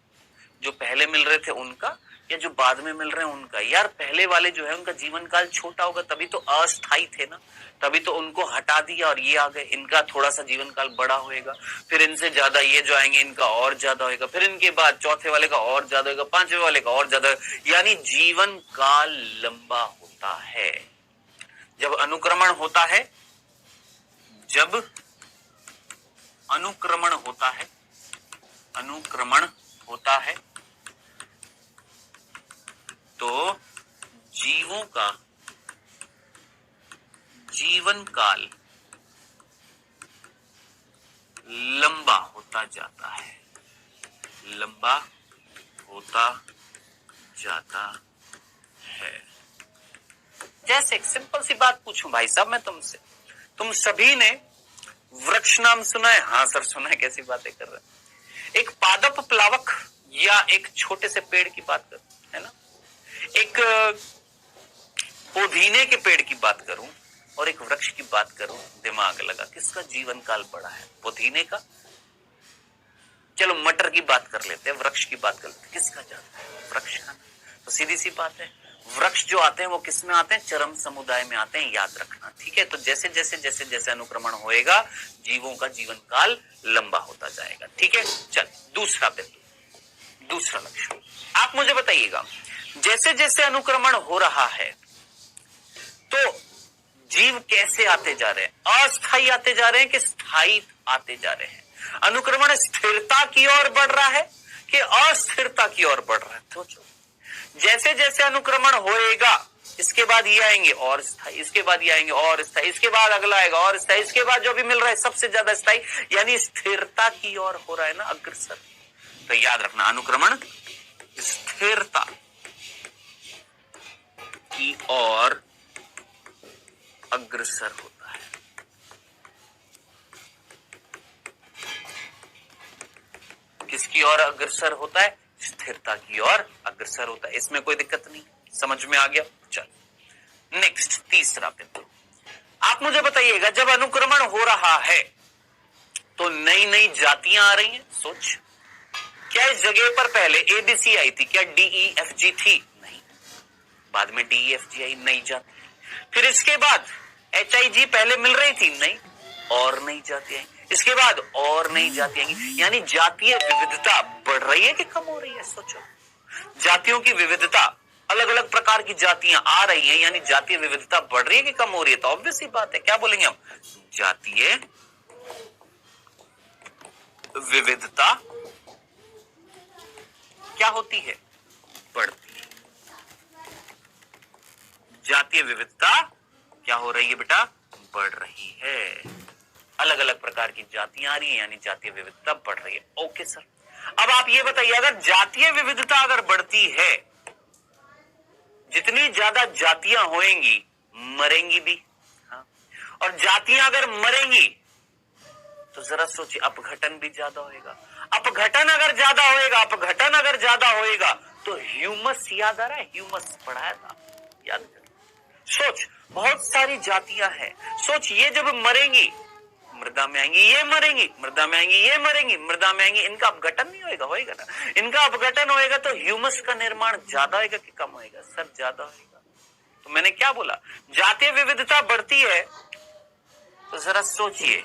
जो पहले मिल रहे थे उनका या जो बाद में मिल रहे हैं उनका। यार पहले वाले जो है उनका जीवन काल छोटा होगा, तभी तो अस्थायी थे ना, तभी तो उनको हटा दिया और ये आ गए, इनका थोड़ा सा जीवन काल बड़ा होएगा, फिर इनसे ज्यादा ये जो आएंगे इनका और ज्यादा होएगा, फिर इनके बाद चौथे वाले का और ज्यादा होगा, पांचवें वाले का और ज्यादा, यानी जीवन काल लंबा होता है। जब अनुक्रमण होता है, जब अनुक्रमण होता है, अनुक्रमण होता है तो जीवों का जीवन काल लंबा होता जाता है, लंबा होता जाता है। जैसे एक सिंपल सी बात पूछूं भाई साहब मैं तुमसे, तुम सभी ने वृक्ष नाम सुना है? हाँ सर सुना है। कैसी बातें कर रहे हैं? एक पादप प्लावक या एक छोटे से पेड़ की बात करूं, है ना, एक पुदीने के पेड़ की बात करूं और एक वृक्ष की बात करूं, दिमाग लगा किसका जीवन काल बड़ा है? पुदीने का। चलो मटर की बात कर लेते हैं, वृक्ष की बात कर लेते हैं, किसका ज्यादा है? वृक्ष का। तो सीधी सी बात है, वृक्ष जो आते हैं वो किस में आते हैं? चरम समुदाय में आते हैं, याद रखना, ठीक है। तो जैसे जैसे जैसे जैसे अनुक्रमण होएगा जीवों का जीवन काल लंबा होता जाएगा, ठीक है। चल दूसरा बिंदु, दूसरा लक्षण आप मुझे बताइएगा, जैसे जैसे अनुक्रमण हो रहा है तो जीव कैसे आते जा रहे हैं? अस्थायी आते जा रहे हैं कि स्थायी आते जा रहे हैं? अनुक्रमण स्थिरता की ओर बढ़ रहा है कि अस्थिरता की ओर बढ़ रहा है? सोचो, जैसे जैसे अनुक्रमण होएगा इसके बाद ये आएंगे और स्थायी, इसके बाद ये आएंगे और स्थायी, इसके बाद अगला आएगा और स्थायी, इसके बाद जो भी मिल रहा है सबसे ज्यादा स्थायी, यानी स्थिरता की ओर हो रहा है ना, अग्रसर। तो याद रखना अनुक्रमण स्थिरता की ओर अग्रसर होता है। किसकी ओर अग्रसर होता है? स्थिरता की ओर अग्रसर होता है। इसमें कोई दिक्कत नहीं, समझ में आ गया। चल नेक्स्ट, तीसरा बिंदु आप मुझे बताइएगा, जब अनुक्रमण हो रहा है तो नई नई जातियां आ रही हैं। सोच, क्या इस जगह पर पहले एबीसी आई थी? क्या DEFG थी? नहीं, बाद में DEFG आई, नई जाति। फिर इसके बाद HIG पहले मिल रही थी? नहीं, और नई जाति आई। इसके बाद और नई जाति आएंगी, यानी जातीय विविधता बढ़ रही है कि कम हो रही है? सोचो, जातियों की विविधता, अलग अलग प्रकार की जातियां आ रही हैं, यानी जातीय विविधता बढ़ रही है कि कम हो रही है? तो ऑब्वियस सी बात है, क्या बोलेंगे हम? जातीय विविधता क्या होती है? बढ़ती है। जातीय विविधता क्या हो रही है बेटा? बढ़ रही है। अलग अलग प्रकार की जातियां आ रही हैं, यानी जातीय विविधता बढ़ रही है। ओके सर, अब आप ये बताइए, अगर जातीय विविधता अगर बढ़ती है, जितनी ज्यादा जातियां होंगी मरेंगी भी, हाँ, और जातियां अगर मरेंगी तो जरा सोचिए अपघटन भी ज्यादा होएगा। अपघटन अगर ज्यादा होएगा, अपघटन अगर ज्यादा होएगा तो ह्यूमस याद आ रहा है? ह्यूमस पढ़ाया था, याद कर। सोच, बहुत सारी जातियां हैं। सोच, ये जब मरेंगी मृदा में आएंगी, ये मरेंगी मृदा में आएंगी, ये मरेंगी मृदा में आएंगी, इनका अपघटन नहीं होएगा? होएगा ना। इनका अपघटन होएगा तो ह्यूमस का निर्माण ज्यादा होएगा कि कम होएगा? सर ज्यादा होएगा। तो मैंने क्या बोला, जातीय विविधता बढ़ती है तो जरा सोचिए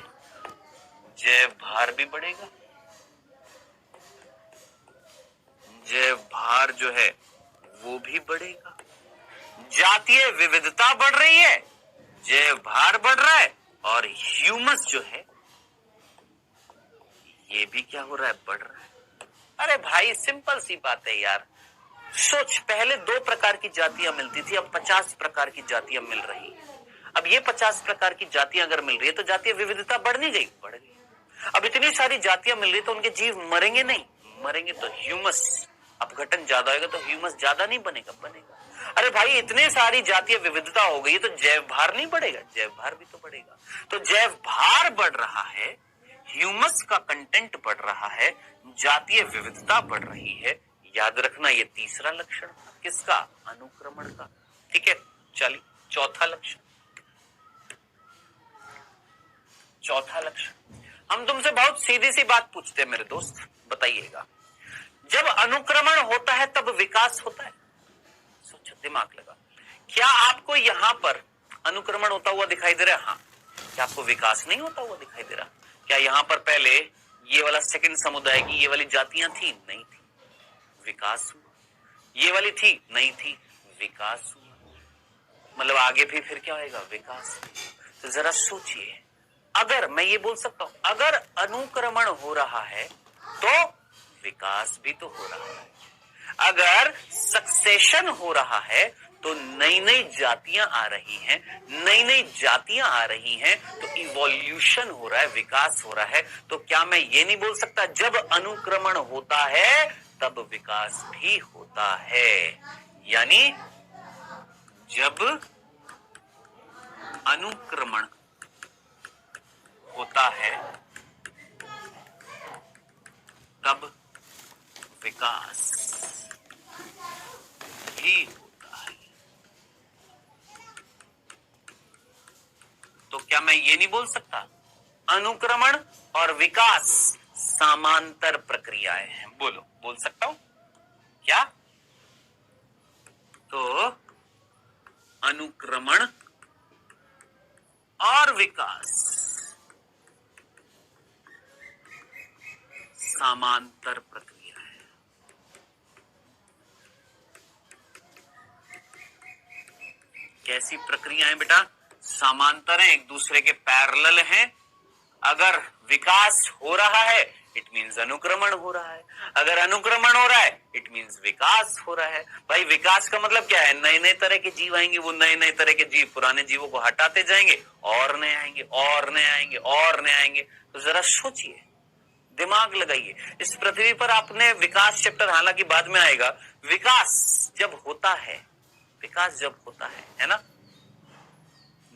जैव भार भी बढ़ेगा। जैव भार जो है वो भी बढ़ेगा। जातीय विविधता बढ़ रही है, जैव भार बढ़ रहा है, और ह्यूमस जो है ये भी क्या हो रहा है? बढ़ रहा है। अरे भाई सिंपल सी बात है यार। सोच, पहले 2 प्रकार की जातियां मिलती थी, अब 50 प्रकार की जातियां मिल रही है। अब ये 50 प्रकार की जातियां अगर मिल रही है तो जातीय विविधता बढ़ नहीं गई? बढ़ गई। अब इतनी सारी जातियां मिल रही तो उनके जीव मरेंगे नहीं? मरेंगे। तो ह्यूमस, अपघटन ज्यादा होगा तो ह्यूमस ज्यादा नहीं बनेगा? बनेगा। अरे भाई इतने सारी जातीय विविधता हो गई तो जैव भार नहीं बढ़ेगा? जैव भार भी तो बढ़ेगा। तो जैव भार बढ़ रहा है, ह्यूमस का कंटेंट बढ़ रहा है, जातीय विविधता बढ़ रही है। याद रखना ये तीसरा लक्षण किसका? अनुक्रमण का। ठीक है, चलिए चौथा लक्षण। चौथा लक्षण, हम तुमसे बहुत सीधी सी बात पूछते हैं मेरे दोस्त, बताइएगा, जब अनुक्रमण होता है तब विकास होता है? सोचो, दिमाग लगा। क्या आपको यहां पर अनुक्रमण होता हुआ दिखाई दे रहा है? हाँ। क्या आपको विकास नहीं होता हुआ दिखाई दे रहा? क्या यहां पर पहले ये वाला सेकंड समुदाय की ये वाली जातियां थी? नहीं थी, विकास हुआ। ये वाली थी? नहीं थी, विकास हुआ। मतलब आगे भी फिर क्या होगा? विकास। तो जरा सोचिए, अगर मैं ये बोल सकता हूं, अगर अनुक्रमण हो रहा है तो विकास भी तो हो रहा है। अगर सक्सेशन हो रहा है तो नई नई जातियां आ रही हैं, नई नई जातियां आ रही हैं तो इवोल्यूशन हो रहा है, विकास हो रहा है। तो क्या मैं ये नहीं बोल सकता जब अनुक्रमण होता है तब विकास भी होता है? यानी जब अनुक्रमण होता है तब विकास भी होता है। तो क्या मैं ये नहीं बोल सकता अनुक्रमण और विकास समांतर प्रक्रियाएं हैं? बोलो, बोल सकता हूं क्या? तो अनुक्रमण और विकास समांतर प्रक्रिया है। कैसी प्रक्रिया है बेटा? समांतर है, एक दूसरे के पैरेलल हैं। अगर विकास हो रहा है इट मींस अनुक्रमण हो रहा है, अगर अनुक्रमण हो रहा है इट मींस विकास हो रहा है। भाई विकास का मतलब क्या है? नए नए तरह के जीव आएंगे, वो नए नए तरह के जीव पुराने जीवों को हटाते जाएंगे, और नए आएंगे, और नए आएंगे, और नए आएंगे। तो जरा सोचिए, दिमाग लगाइए। इस पृथ्वी पर आपने विकास चैप्टर हालांकि बाद में आएगा, विकास जब होता है, विकास जब होता है ना,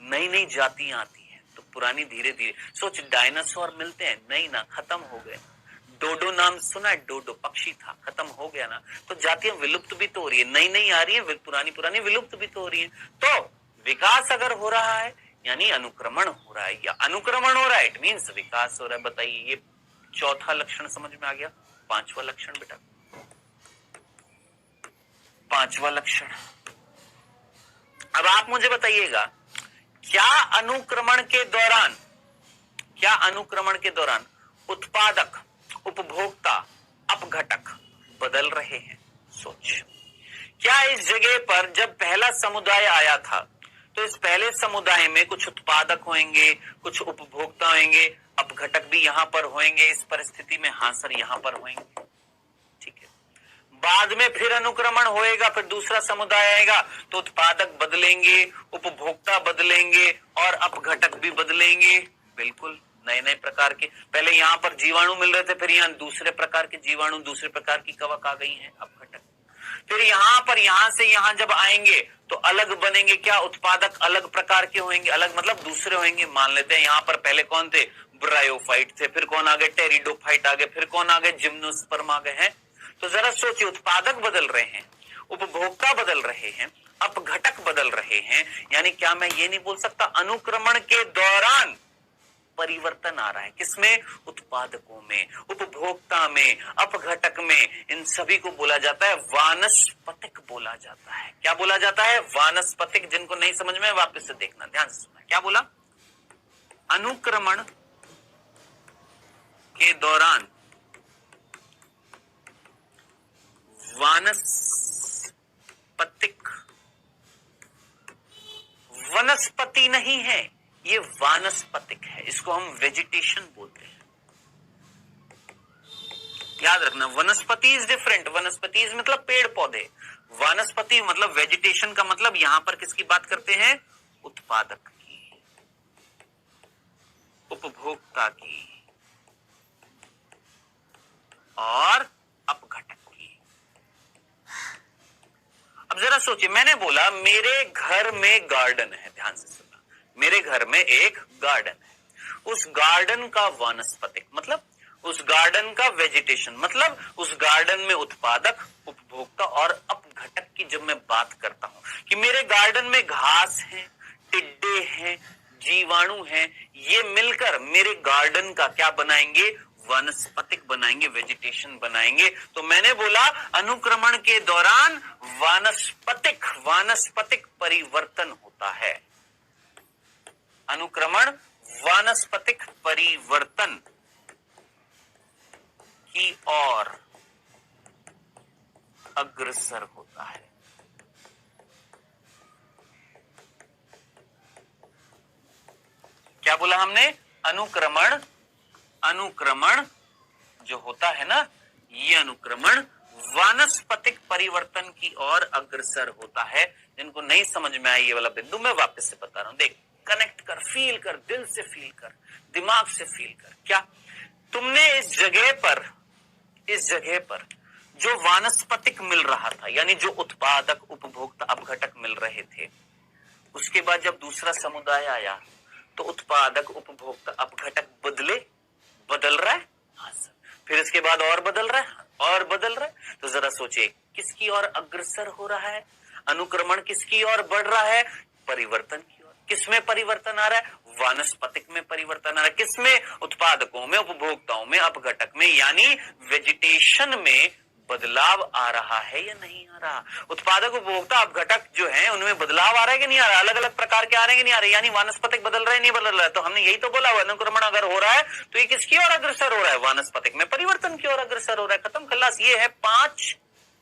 नई नई जातियां आती हैं तो पुरानी धीरे धीरे। सोच, डायनासोर मिलते हैं? नहीं ना, खत्म हो गए। डोडो नाम सुना है? डोडो पक्षी था, खत्म हो गया ना। तो जातियां विलुप्त भी तो हो रही है, नई नई आ रही है, पुरानी पुरानी विलुप्त भी तो हो रही है। तो विकास अगर हो रहा है यानी अनुक्रमण हो रहा है, या अनुक्रमण हो रहा है इट मींस विकास हो रहा है। बताइए, ये चौथा लक्षण समझ में आ गया। पांचवा लक्षण बेटा, पांचवा लक्षण। अब आप मुझे बताइएगा, क्या अनुक्रमण के दौरान उत्पादक, उपभोक्ता, अपघटक बदल रहे हैं? सोच, क्या इस जगह पर जब पहला समुदाय आया था तो इस पहले समुदाय में कुछ उत्पादक होंगे, कुछ उपभोक्ता होंगे, अपघटक भी यहां पर होंगे? इस परिस्थिति में हाँ सर, यहां पर होंगे। ठीक है, बाद में फिर अनुक्रमण होएगा, फिर दूसरा समुदाय आएगा तो उत्पादक बदलेंगे, उपभोक्ता बदलेंगे, और अपघटक भी बदलेंगे। बिल्कुल नए नए प्रकार के, पहले यहां पर जीवाणु मिल रहे थे, फिर यहां दूसरे प्रकार के जीवाणु, दूसरे प्रकार की कवक आ गई हैं, अपघटक। फिर यहां पर यहां से यहां जब आएंगे तो अलग बनेंगे, क्या उत्पादक अलग प्रकार के होंगे, अलग मतलब दूसरे होंगे। मान लेते हैं यहां पर पहले कौन थे, ब्रायोफाइट थे, फिर कौन आ गए, टेरिडोफाइट आ गए, फिर कौन आ गए, जिम्नोस्पर्म आ गए हैं। तो जरा सोचिए, उत्पादक बदल रहे हैं, उपभोक्ता बदल रहे हैं, अपघटक बदल रहे हैं, यानी क्या मैं ये नहीं बोल सकता अनुक्रमण के दौरान परिवर्तन आ रहा है, किसमें, उत्पादकों में, उपभोक्ता में, अपघटक में, इन सभी को बोला जाता है वानस्पतिक बोला जाता है। क्या बोला जाता है, वानस्पतिक। जिनको नहीं समझ में वापस से देखना, ध्यान से सुनना। क्या बोला, अनुक्रमण के दौरान वानस्पतिक, वनस्पति नहीं है ये, वानस्पतिक है, इसको हम वेजिटेशन बोलते हैं। याद रखना, वनस्पति इज डिफरेंट, वनस्पति मतलब पेड़ पौधे, वानस्पति मतलब वेजिटेशन का मतलब यहां पर किसकी बात करते हैं, उत्पादक की, उपभोक्ता की और अपघटक की। अब जरा सोचिए, मैंने बोला मेरे घर में गार्डन है, ध्यान से सुनना, मेरे घर में एक गार्डन है, उस गार्डन का वानस्पतिक मतलब उस गार्डन का वेजिटेशन मतलब उस गार्डन में उत्पादक, उपभोक्ता और अपघटक की जब मैं बात करता हूं कि मेरे गार्डन में घास है, टिड्डे हैं, जीवाणु हैं, ये मिलकर मेरे गार्डन का क्या बनाएंगे, वानस्पतिक बनाएंगे, वेजिटेशन बनाएंगे। तो मैंने बोला अनुक्रमण के दौरान वानस्पतिक परिवर्तन होता है। अनुक्रमण वानस्पतिक परिवर्तन की ओर अग्रसर होता है। क्या बोला हमने, अनुक्रमण जो होता है ना, ये अनुक्रमण वानस्पतिक परिवर्तन की ओर अग्रसर होता है। जिनको नहीं समझ में आया ये वाला बिंदु, मैं वापस से बता रहा हूं, देख, कनेक्ट कर, फील कर, दिल से फील कर, दिमाग से फील कर। क्या तुमने इस जगह पर जो वानस्पतिक मिल रहा था, यानी जो उत्पादक, उपभोक्ता, अपघटक मिल रहे थे, उसके बाद जब दूसरा समुदाय आया तो उत्पादक, उपभोक्ता, अपघटक बदल रहा है, हाँ सर, फिर इसके बाद और बदल रहा है, और बदल रहा है। तो जरा सोचिए, किसकी ओर अग्रसर हो रहा है, अनुक्रमण किसकी ओर बढ़ रहा है, परिवर्तन की ओर। किसमें परिवर्तन आ रहा है, वानस्पतिक में परिवर्तन आ रहा है, किसमें, उत्पादकों में, उपभोक्ताओं में, अपघटक में, यानी वेजिटेशन में बदलाव आ रहा है या नहीं आ रहा। उत्पादक, उपभोक्ता, अपघटक जो है उनमें बदलाव आ रहा है कि नहीं आ रहा, अलग अलग प्रकार के आ रहे हैं कि नहीं आ रहे, यानी वानस्पतिक बदल रहे हैं, नहीं बदल रहा है। तो हमने यही तो बोला, अनुक्रमण अगर हो रहा है तो ये किसकी ओर अग्रसर हो रहा है, वानस्पतिक में परिवर्तन की ओर अग्रसर हो रहा है। खत्म खल्लास। ये है 5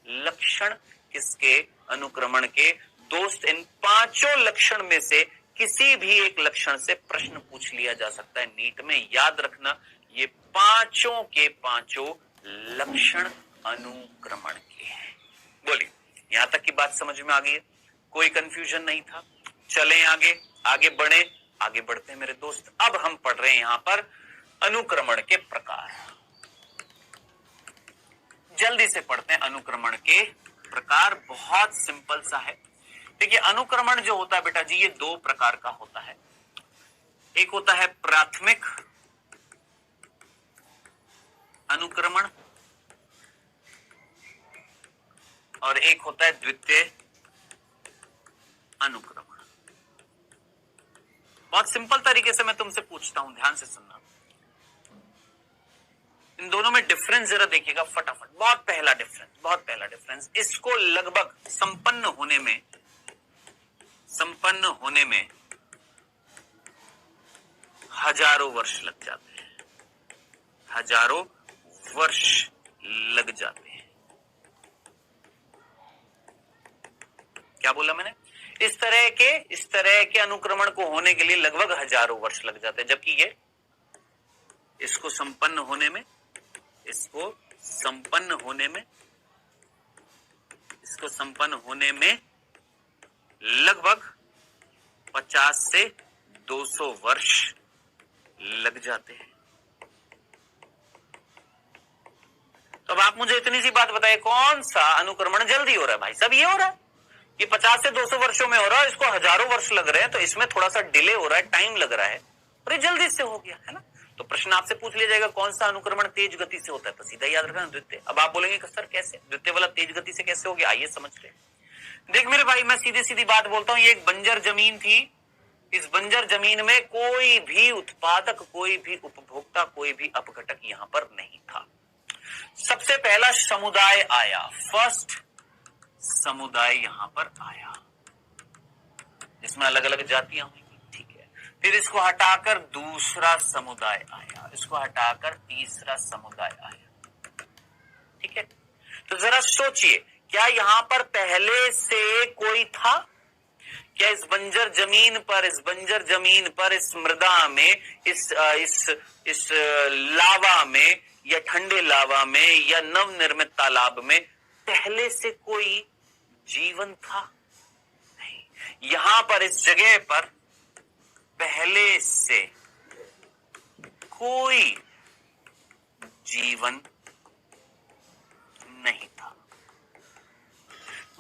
लक्षण किसके, अनुक्रमण के। दोस्त, इन 5 लक्षण में से किसी भी एक लक्षण से प्रश्न पूछ लिया जा सकता है नीट में। याद रखना, ये 5 के 5 लक्षण अनुक्रमण के हैं। बोलिए, यहां तक की बात समझ में आ गई है, कोई कंफ्यूजन नहीं था। चलें आगे बढ़ते हैं मेरे दोस्त। अब हम पढ़ रहे हैं यहां पर अनुक्रमण के प्रकार। जल्दी से पढ़ते हैं अनुक्रमण के प्रकार, बहुत सिंपल सा है। देखिए, अनुक्रमण जो होता है बेटा जी, ये 2 प्रकार का होता है। एक होता है प्राथमिक अनुक्रमण और एक होता है द्वितीय अनुक्रमण। बहुत सिंपल तरीके से मैं तुमसे पूछता हूं, ध्यान से सुनना। इन दोनों में डिफरेंस जरा देखिएगा फटाफट। बहुत पहला डिफरेंस, इसको लगभग संपन्न होने में हजारों वर्ष लग जाते हैं, हजारों वर्ष लग जाते हैं। क्या बोला मैंने, इस तरह के अनुक्रमण को होने के लिए लगभग हजारों वर्ष लग जाते हैं, जबकि ये इसको संपन्न होने में लगभग 50 से 200 वर्ष लग जाते हैं। तो अब आप मुझे इतनी सी बात बताइए, कौन सा अनुक्रमण जल्दी हो रहा है? भाई साहब ये हो रहा है, ये 50 से 200 वर्षों में हो रहा है, इसको हजारों वर्ष लग रहे हैं, तो इसमें थोड़ा सा डिले हो रहा है, टाइम लग रहा है, और ये जल्दी से हो गया है ना। तो प्रश्न आपसे पूछ लिया जाएगा कौन सा अनुक्रमण तेज गति से होता है, तो सीधा याद रखना द्वितीय। अब आप बोलेंगे सर कैसे, द्वितीय वाला तेज गति से कैसे हो गया? आइए समझ ले। देख मेरे भाई, मैं सीधी सीधी बात बोलता हूं, ये एक बंजर जमीन थी, इस बंजर जमीन में कोई भी उत्पादक, कोई भी उपभोक्ता, कोई भी अपघटक यहां पर नहीं था। सबसे पहला समुदाय आया, फर्स्ट समुदाय यहां पर आया, जिसमें अलग अलग जातियां हुई, ठीक है। फिर इसको हटाकर दूसरा समुदाय आया, इसको हटाकर तीसरा समुदाय आया, ठीक है। तो जरा सोचिए, क्या यहां पर पहले से कोई था? क्या इस बंजर जमीन पर, इस बंजर जमीन पर, इस मृदा में, इस लावा में, या ठंडे लावा में, या नवनिर्मित तालाब में पहले से कोई जीवन था? नहीं। यहां पर इस जगह पर पहले से कोई जीवन नहीं था।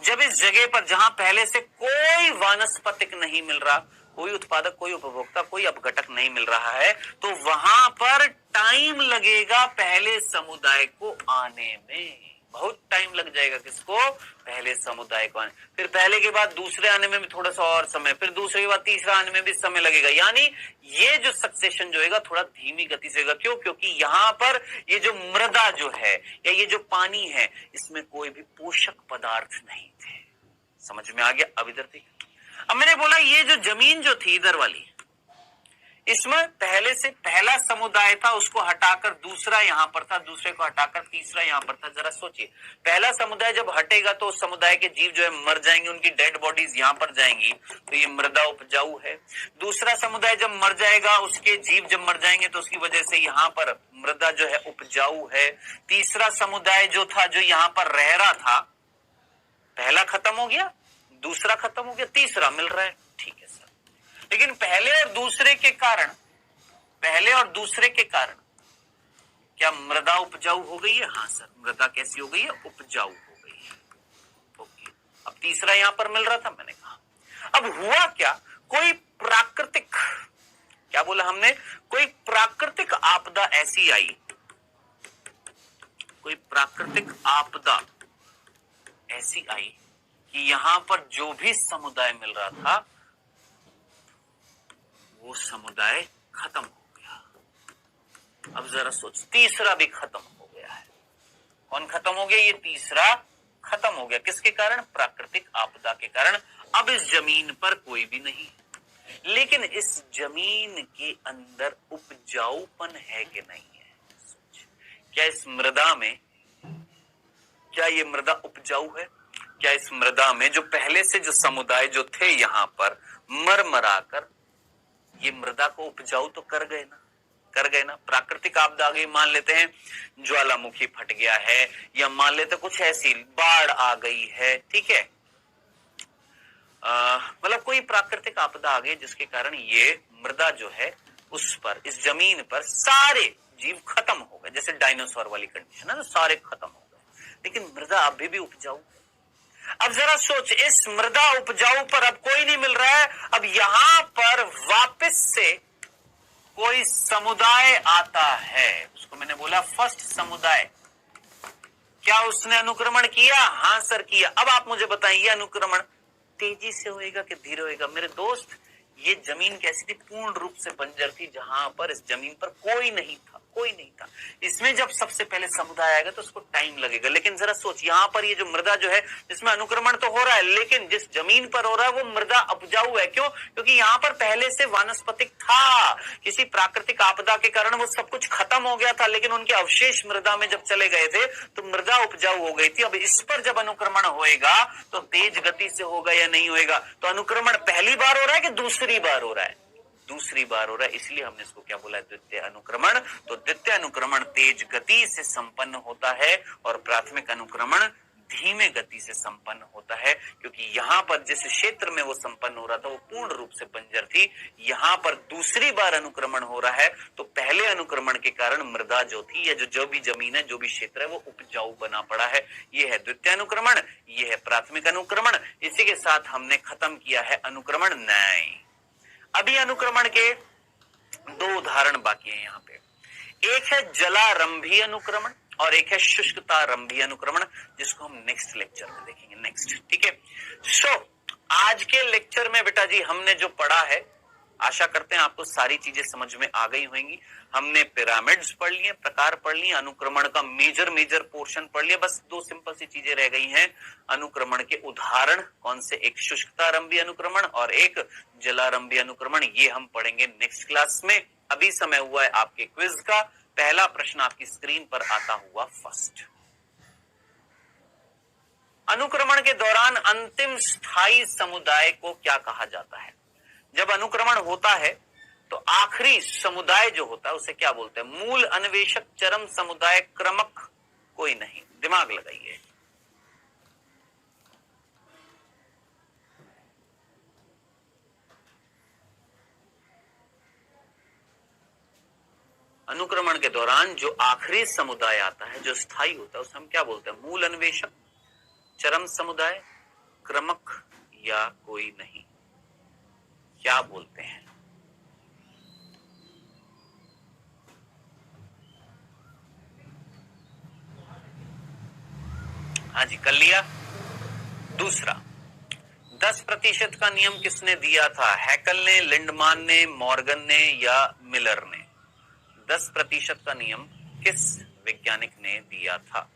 जब इस जगह पर, जहां पहले से कोई वानस्पतिक नहीं मिल रहा, कोई उत्पादक, कोई उपभोक्ता, कोई अपघटक नहीं मिल रहा है, तो वहां पर टाइम लगेगा पहले समुदाय को आने में, बहुत टाइम लग जाएगा। किसको? पहले समुदाय को आने। फिर पहले के बाद दूसरे आने में भी थोड़ा सा और समय, फिर दूसरे के बाद तीसरा आने में भी समय लगेगा। यानी ये जो सक्सेशन जो होगा थोड़ा धीमी गति से होगा। क्यों? क्योंकि यहां पर ये जो मृदा जो है, या ये जो पानी है, इसमें कोई भी पोषक पदार्थ नहीं थे। समझ में आ गया? अब इधर देखिए, अब मैंने बोला ये जो जमीन जो थी इधर वाली, इसमें पहले से पहला समुदाय था, उसको हटाकर दूसरा यहां पर था, दूसरे को हटाकर तीसरा यहां पर था। जरा सोचिए, पहला समुदाय जब हटेगा तो उस समुदाय के जीव जो है मर जाएंगे, उनकी डेड बॉडीज यहां पर जाएंगी, तो ये मृदा उपजाऊ है। दूसरा समुदाय जब मर जाएगा, उसके जीव जब मर जाएंगे, तो उसकी वजह से यहां पर मृदा जो है उपजाऊ है। तीसरा समुदाय जो था, जो यहां पर रह रहा था, पहला खत्म हो गया, दूसरा खत्म हो गया, तीसरा मिल रहा है, ठीक है सर। लेकिन पहले और दूसरे के कारण, पहले और दूसरे के कारण क्या मृदा उपजाऊ हो गई है? हाँ सर, मृदा कैसी हो गई है? उपजाऊ हो गई है। ओके, अब तीसरा यहां पर मिल रहा था, मैंने कहा। अब हुआ क्या? कोई प्राकृतिक, क्या बोला हमने? कोई प्राकृतिक आपदा ऐसी आई, कोई प्राकृतिक आपदा ऐसी आई कि यहां पर जो भी समुदाय मिल रहा था, वो समुदाय खत्म हो गया। अब जरा सोच, तीसरा भी खत्म हो गया है। कौन खत्म हो गया? ये तीसरा खत्म हो गया। किसके कारण? प्राकृतिक आपदा के कारण। अब इस जमीन पर कोई भी नहीं, लेकिन इस जमीन के अंदर उपजाऊपन है कि नहीं है? सोच, क्या इस मृदा में, क्या ये मृदा उपजाऊ है? क्या इस मृदा में जो पहले से जो समुदाय जो थे यहां पर मर मराकर, ये मृदा को उपजाऊ तो कर गए ना? कर गए ना? प्राकृतिक आपदा आ गई, मान लेते हैं ज्वालामुखी फट गया है, या मान लेते कुछ ऐसी बाढ़ आ गई है, ठीक है, मतलब कोई प्राकृतिक आपदा आ गई जिसके कारण ये मृदा जो है उस पर, इस जमीन पर सारे जीव खत्म हो गए। जैसे डायनासोर वाली कंडीशन है ना, सारे खत्म हो गए, लेकिन मृदा अभी भी उपजाऊ। अब जरा सोच, इस मृदा उपजाऊ पर अब कोई नहीं मिल रहा है। अब यहां पर वापस से कोई समुदाय आता है, उसको मैंने बोला फर्स्ट समुदाय। क्या उसने अनुक्रमण किया? हाँ सर किया। अब आप मुझे बताइए, अनुक्रमण तेजी से होएगा कि धीरे होएगा? मेरे दोस्त, ये जमीन कैसी थी? पूर्ण रूप से बंजर थी, जहां पर इस जमीन पर कोई नहीं था, कोई नहीं था। इसमें जब सबसे पहले समुदाय आएगा तो उसको टाइम लगेगा। लेकिन जरा सोच, यहां पर ये जो मृदा जो है, इसमें अनुक्रमण तो हो रहा है, लेकिन जिस जमीन पर हो रहा है वो मृदा उपजाऊ है। क्यों? क्योंकि यहां पर पहले से वानस्पतिक था, किसी प्राकृतिक आपदा के कारण वो सब कुछ खत्म हो गया था, लेकिन उनके अवशेष मृदा में जब चले गए थे तो मृदा उपजाऊ हो गई थी। अब इस पर जब अनुक्रमण होएगा तो तेज गति से होगा या नहीं होएगा? तो अनुक्रमण पहली बार हो रहा है कि दूसरी बार हो रहा है? दूसरी बार हो रहा है, इसलिए हमने इसको क्या बोला? द्वितीय अनुक्रमण। तो द्वितीय अनुक्रमण तेज गति से संपन्न होता है और प्राथमिक अनुक्रमण धीमे गति से संपन्न होता है, क्योंकि यहां पर जिस क्षेत्र में वो संपन्न हो रहा था वो पूर्ण रूप से बंजर थी। यहां पर दूसरी बार अनुक्रमण हो रहा है तो पहले पहले अनुक्रमण के कारण मृदा जो थी या जो भी जमीन है, जो भी क्षेत्र है, वो उपजाऊ बना पड़ा है। ये है द्वितीय अनुक्रमण, ये है प्राथमिक अनुक्रमण। इसी के साथ हमने खत्म किया है अनुक्रमण। नहीं, अभी अनुक्रमण के दो उदाहरण बाकी हैं यहाँ पे। एक है जलारंभी अनुक्रमण और एक है शुष्कतारंभी अनुक्रमण, जिसको हम नेक्स्ट लेक्चर में देखेंगे। नेक्स्ट, ठीक है। सो आज के लेक्चर में बेटा जी हमने जो पढ़ा है, आशा करते हैं आपको सारी चीजें समझ में आ गई होंगी। हमने पिरामिड्स पढ़ लिए, प्रकार पढ़ लिए, अनुक्रमण का मेजर पोर्शन पढ़ लिया। बस दो सिंपल सी चीजें रह गई हैं, अनुक्रमण के उदाहरण कौन से, एक शुष्कतारंभी अनुक्रमण और एक जलारंभी अनुक्रमण। ये हम पढ़ेंगे नेक्स्ट क्लास में। अभी समय हुआ है आपके क्विज का। पहला प्रश्न आपकी स्क्रीन पर आता हुआ फर्स्ट। अनुक्रमण के दौरान अंतिम स्थायी समुदाय को क्या कहा जाता है? जब अनुक्रमण होता है तो आखिरी समुदाय जो होता है उसे क्या बोलते हैं? मूल, अन्वेषक, चरम समुदाय, क्रमक, कोई नहीं। दिमाग लगाइए। अनुक्रमण के दौरान जो आखिरी समुदाय आता है, जो स्थायी होता है, उसे हम क्या बोलते हैं? मूल, अन्वेषक, चरम समुदाय, क्रमक या कोई नहीं? क्या बोलते हैं? हाँ जी, कर लिया। दूसरा, 10% का नियम किसने दिया था? हैकल ने, लिंडमान ने, मॉर्गन ने या मिलर ने? 10% का नियम किस वैज्ञानिक ने दिया था?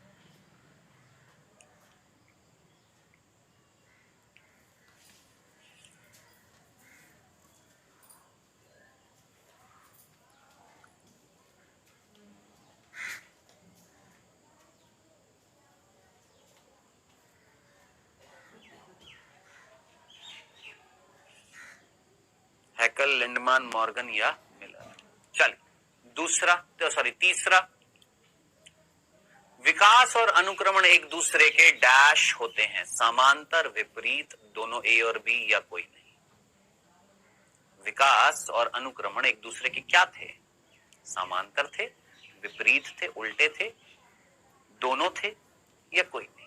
हैकल, लिंडमान, मॉर्गन या मिलर? चलिए दूसरा, तो सॉरी तीसरा, विकास और अनुक्रमण एक दूसरे के डैश होते हैं, समांतर, विपरीत, दोनों ए और बी या कोई नहीं? विकास और अनुक्रमण एक दूसरे के क्या थे? समांतर थे, विपरीत थे, उल्टे थे, दोनों थे या कोई नहीं?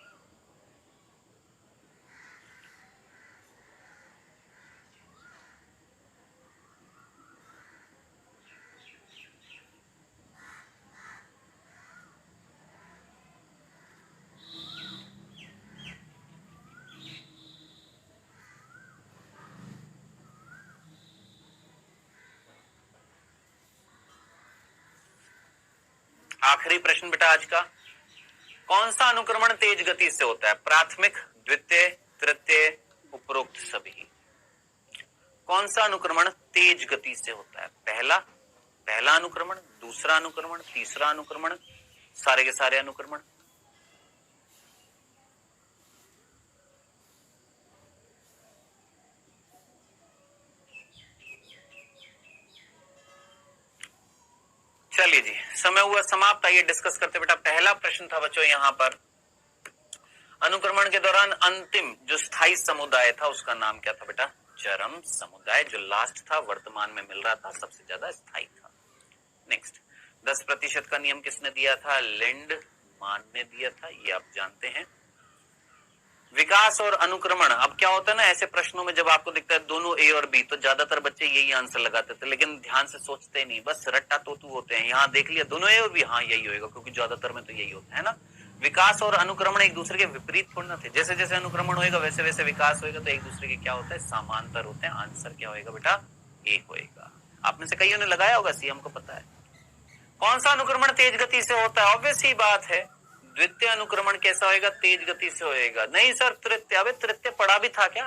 आखिरी प्रश्न बेटा आज का, कौन सा अनुक्रमण तेज गति से होता है? प्राथमिक, द्वितीय, तृतीय, उपरोक्त सभी? कौन सा अनुक्रमण तेज गति से होता है? पहला अनुक्रमण, दूसरा अनुक्रमण, तीसरा अनुक्रमण, सारे के सारे अनुक्रमण? चलिए जी, समय हुआ समाप्त। आइए डिस्कस करते बेटा। पहला प्रश्न था बच्चों यहाँ पर, अनुक्रमण के दौरान अंतिम जो स्थायी समुदाय था उसका नाम क्या था बेटा? चरम समुदाय। जो लास्ट था, वर्तमान में मिल रहा था, सबसे ज्यादा स्थायी था। नेक्स्ट, 10% का नियम किसने दिया था? लिंडमान ने दिया था, ये आप जानते हैं। विकास और अनुक्रमण, अब क्या होता है ना ऐसे प्रश्नों में, जब आपको दिखता है दोनों ए और बी, तो ज्यादातर बच्चे यही आंसर लगाते थे, लेकिन ध्यान से सोचते नहीं, बस रट्टा तोतू होते हैं। यहाँ देख लिया दोनों ए और बी, हाँ यही होगा, क्योंकि ज्यादातर में तो यही होता है ना। विकास और अनुक्रमण एक दूसरे के विपरीत थोड़ी ना थे। जैसे जैसे अनुक्रमण होगा वैसे वैसे विकास होगा, तो एक दूसरे के क्या होता है? समांतर होते हैं। आंसर क्या होगा बेटा? ए होगा। आप में से कईयों ने लगाया होगा सी, हमको पता है। कौन सा अनुक्रमण तेज गति से होता है? ऑब्वियस ही बात है, द्वितीय अनुक्रमण कैसा होएगा? तेज गति से होएगा। नहीं सर, तृतीय, अबे तृतीय पढ़ा भी था क्या?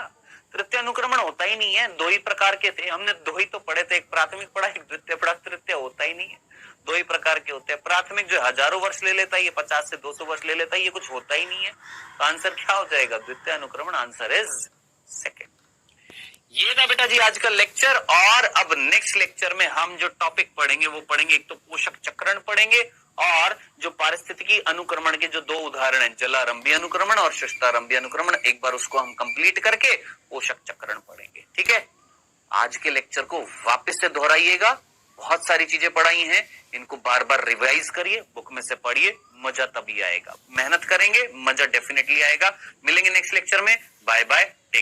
तृतीय अनुक्रमण होता ही नहीं है। दो ही प्रकार के थे, हमने दो ही तो पढ़े थे, एक प्राथमिक पढ़ा, एक द्वितीय पढ़ा। तृतीय होता ही नहीं है, दो ही प्रकार के होते हैं। प्राथमिक जो हजारों वर्ष ले लेता है, ये 50 से 200 वर्ष ले लेता है, ये कुछ होता ही नहीं है। तो आंसर क्या हो जाएगा? द्वितीय अनुक्रमण। Answer is second. ये था बेटा जी आज का लेक्चर। और अब नेक्स्ट लेक्चर में हम जो टॉपिक पढ़ेंगे वो पढ़ेंगे, एक तो पोषक चक्रण पढ़ेंगे, और जो पारिस्थितिकी अनुक्रमण के जो दो उदाहरण हैं, जलारंभी अनुक्रमण और शुष्कतारंभी अनुक्रमण, एक बार उसको हम कंप्लीट करके पोषक चक्रण पढ़ेंगे। ठीक है, आज के लेक्चर को वापस से दोहराइएगा, बहुत सारी चीजें पढ़ाई हैं, इनको बार बार रिवाइज करिए, बुक में से पढ़िए, मजा तभी आएगा। मेहनत करेंगे, मजा डेफिनेटली आएगा। मिलेंगे नेक्स्ट लेक्चर में। Bye bye.